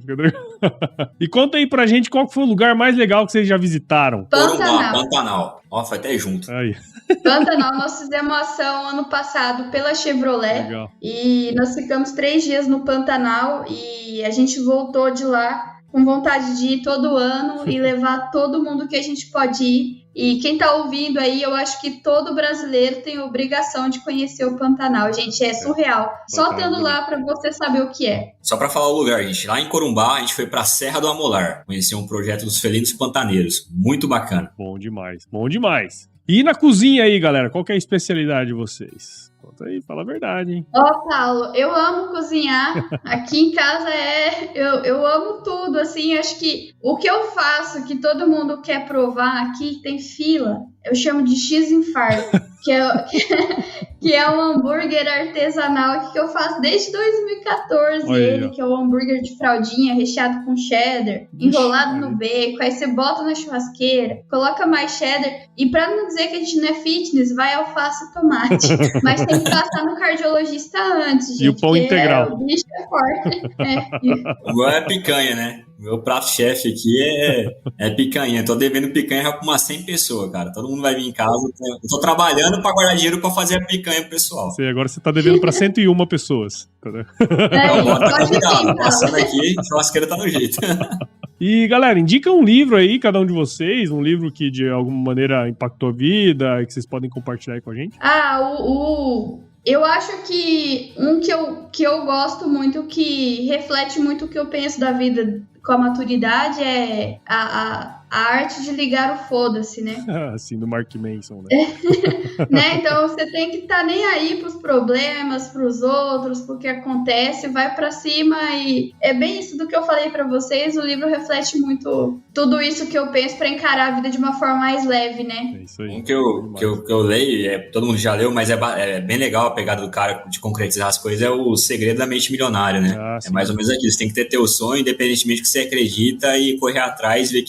E conta aí pra gente qual foi o lugar mais legal que vocês já visitaram. Pantanal. Ó, foi até junto. Aí. Pantanal, nós fizemos ação ano passado pela Chevrolet. Legal. E nós ficamos 3 dias no Pantanal e a gente voltou de lá com vontade de ir todo ano e levar todo mundo que a gente pode ir. E quem tá ouvindo aí, eu acho que todo brasileiro tem obrigação de conhecer o Pantanal. Gente, é surreal. Só estando lá pra você saber o que é. Só pra falar o lugar, gente. Lá em Corumbá, a gente foi pra Serra do Amolar. Conhecer um projeto dos felinos pantaneiros. Muito bacana. Bom demais, bom demais. E na cozinha aí, galera, qual que é a especialidade de vocês? Conta aí, fala a verdade, hein? Paulo, eu amo cozinhar. Aqui em casa eu amo tudo, assim, acho que o que eu faço, que todo mundo quer provar aqui, tem fila, eu chamo de X-infarto, que é um hambúrguer artesanal que eu faço desde 2014, que é o hambúrguer de fraldinha, recheado com cheddar, enrolado no bacon, aí você bota na churrasqueira, coloca mais cheddar, e pra não dizer que a gente não é fitness, vai alface e tomate, mas tem que passar no cardiologista antes, gente. E o pão integral. O bicho é forte. Igual é picanha, né? Meu prato-chefe aqui é picanha. Tô devendo picanha já pra umas 100 pessoas, cara. Todo mundo vai vir em casa. Eu tô trabalhando pra guardar dinheiro pra fazer a picanha pro pessoal. Sei, agora você tá devendo pra 101 pessoas. Então, bora tá convidado. Passando aqui, a churrasqueira tá no jeito. E, galera, indica um livro aí, cada um de vocês, um livro que de alguma maneira impactou a vida e que vocês podem compartilhar aí com a gente. Eu acho que um que eu gosto muito, que reflete muito o que eu penso da vida com a maturidade, é a arte de ligar o foda-se, né? Assim, do Mark Manson, né? Né? Então você tem que estar nem aí pros problemas, pros outros, pro que acontece, vai pra cima, e é bem isso do que eu falei pra vocês. O livro reflete muito tudo isso que eu penso pra encarar a vida de uma forma mais leve, né? É isso aí. Um que eu leio, todo mundo já leu, mas é bem legal a pegada do cara de concretizar as coisas, é o Segredo da Mente Milionária, né? É mais ou menos aquilo, você tem que ter teu sonho, independentemente do que você acredita, e correr atrás e ver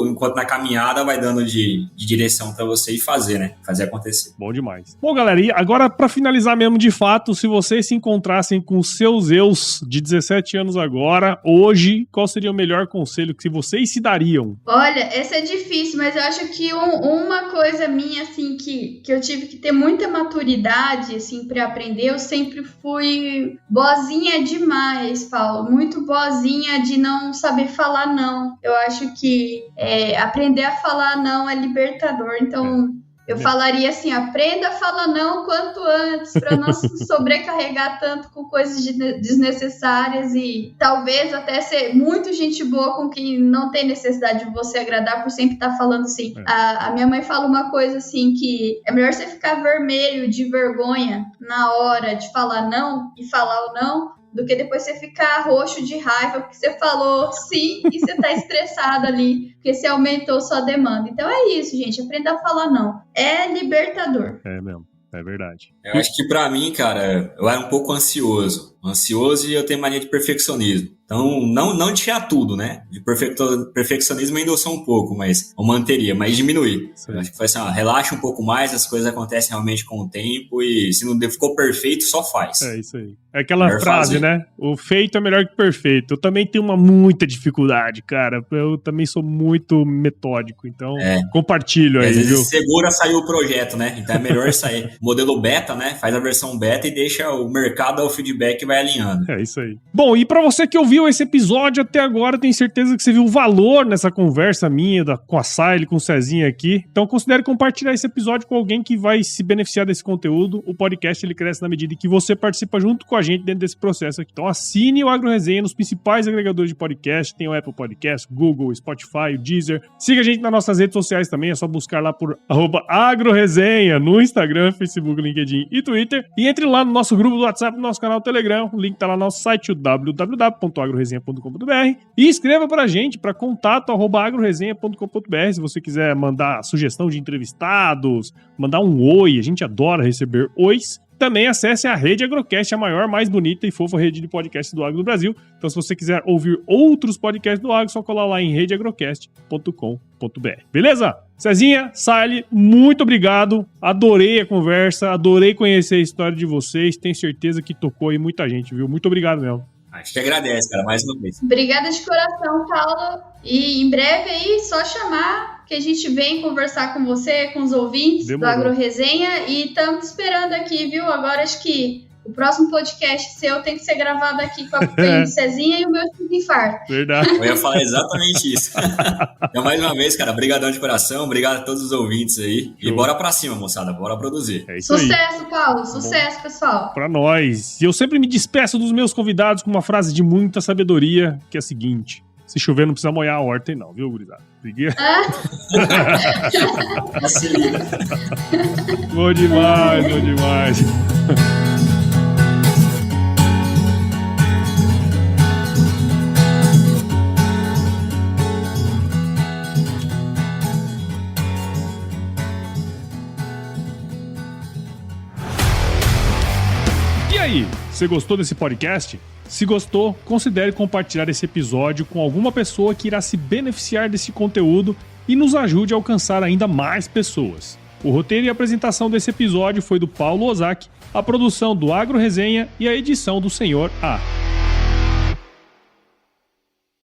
enquanto na caminhada vai dando de direção pra você e fazer, né? Fazer acontecer. Bom demais. Bom, galera, e agora pra finalizar mesmo de fato, se vocês se encontrassem com seus eus de 17 anos agora, hoje, qual seria o melhor conselho que vocês se dariam? Olha, esse é difícil, mas eu acho que uma coisa minha, assim, que eu tive que ter muita maturidade, assim, pra aprender, eu sempre fui boazinha demais, Paulo. Muito boazinha de não saber falar não. Eu acho que aprender a falar não é libertador. Então, eu falaria assim, aprenda a falar não quanto antes, para não se sobrecarregar tanto com coisas desnecessárias, e talvez até ser muito gente boa com quem não tem necessidade de você agradar, por sempre estar falando assim. A minha mãe fala uma coisa assim, que é melhor você ficar vermelho de vergonha na hora de falar não e falar o não, do que depois você ficar roxo de raiva porque você falou sim e você tá estressado ali, porque você aumentou sua demanda. Então é isso, gente, aprenda a falar não. É libertador. É mesmo, é verdade. Eu acho que pra mim, cara, eu era um pouco ansioso e eu tenho mania de perfeccionismo. Então, não de tirar tudo, né? De perfeccionismo ainda eu sou um pouco, mas eu manteria, mas diminuir. Eu acho que foi assim, relaxa um pouco mais, as coisas acontecem realmente com o tempo, e se não ficou perfeito, só faz. É isso aí. É aquela melhor frase, fazer, né? O feito é melhor que o perfeito. Eu também tenho muita dificuldade, cara. Eu também sou muito metódico, então compartilho aí, às vezes viu? Segura saiu o projeto, né? Então é melhor sair. Modelo beta, né? Faz a versão beta e deixa o mercado dar o feedback e vai alinhando. É isso aí. Bom, e pra você que ouviu esse episódio até agora, tenho certeza que você viu o valor nessa conversa minha com a Saile, com o Cezinha aqui. Então considere compartilhar esse episódio com alguém que vai se beneficiar desse conteúdo. O podcast ele cresce na medida que você participa junto com a gente dentro desse processo aqui. Então assine o Agro Resenha nos principais agregadores de podcast. Tem o Apple Podcast, Google, Spotify, o Deezer. Siga a gente nas nossas redes sociais também. É só buscar lá por @agroresenha no Instagram, Facebook, LinkedIn e Twitter. E entre lá no nosso grupo do WhatsApp, no nosso canal do Telegram. O link tá lá no nosso site, www.agroresenha.com.br. E escreva pra gente para contato@agroresenha.com.br se você quiser mandar sugestão de entrevistados, mandar um oi. A gente adora receber ois. Também acesse a Rede Agrocast, a maior, mais bonita e fofa rede de podcast do agro do Brasil. Então, se você quiser ouvir outros podcasts do agro, só colar lá em redeagrocast.com.br. Beleza? Cezinha, Saile, muito obrigado. Adorei a conversa, adorei conhecer a história de vocês. Tenho certeza que tocou aí muita gente, viu? Muito obrigado mesmo. Acho que agradece, cara, mais uma vez. Obrigada de coração, Paulo. E em breve aí, só chamar que a gente vem conversar com você, com os ouvintes do Agro Resenha. E estamos esperando aqui, viu? Agora acho que o próximo podcast seu tem que ser gravado aqui com a Cezinha e o meu infarto. Verdade. Eu ia falar exatamente isso. Então, mais uma vez, cara, brigadão de coração, obrigado a todos os ouvintes aí. Show. E bora pra cima, moçada, bora produzir. É isso Sucesso, aí. Paulo, sucesso, pessoal. Pra nós. E eu sempre me despeço dos meus convidados com uma frase de muita sabedoria, que é a seguinte: se chover não precisa molhar a horta, não, viu, gurizada? Bom demais, bom demais. E aí, você gostou desse podcast? Se gostou, considere compartilhar esse episódio com alguma pessoa que irá se beneficiar desse conteúdo e nos ajude a alcançar ainda mais pessoas. O roteiro e a apresentação desse episódio foi do Paulo Ozaki, a produção do Agro Resenha e a edição do Senhor A.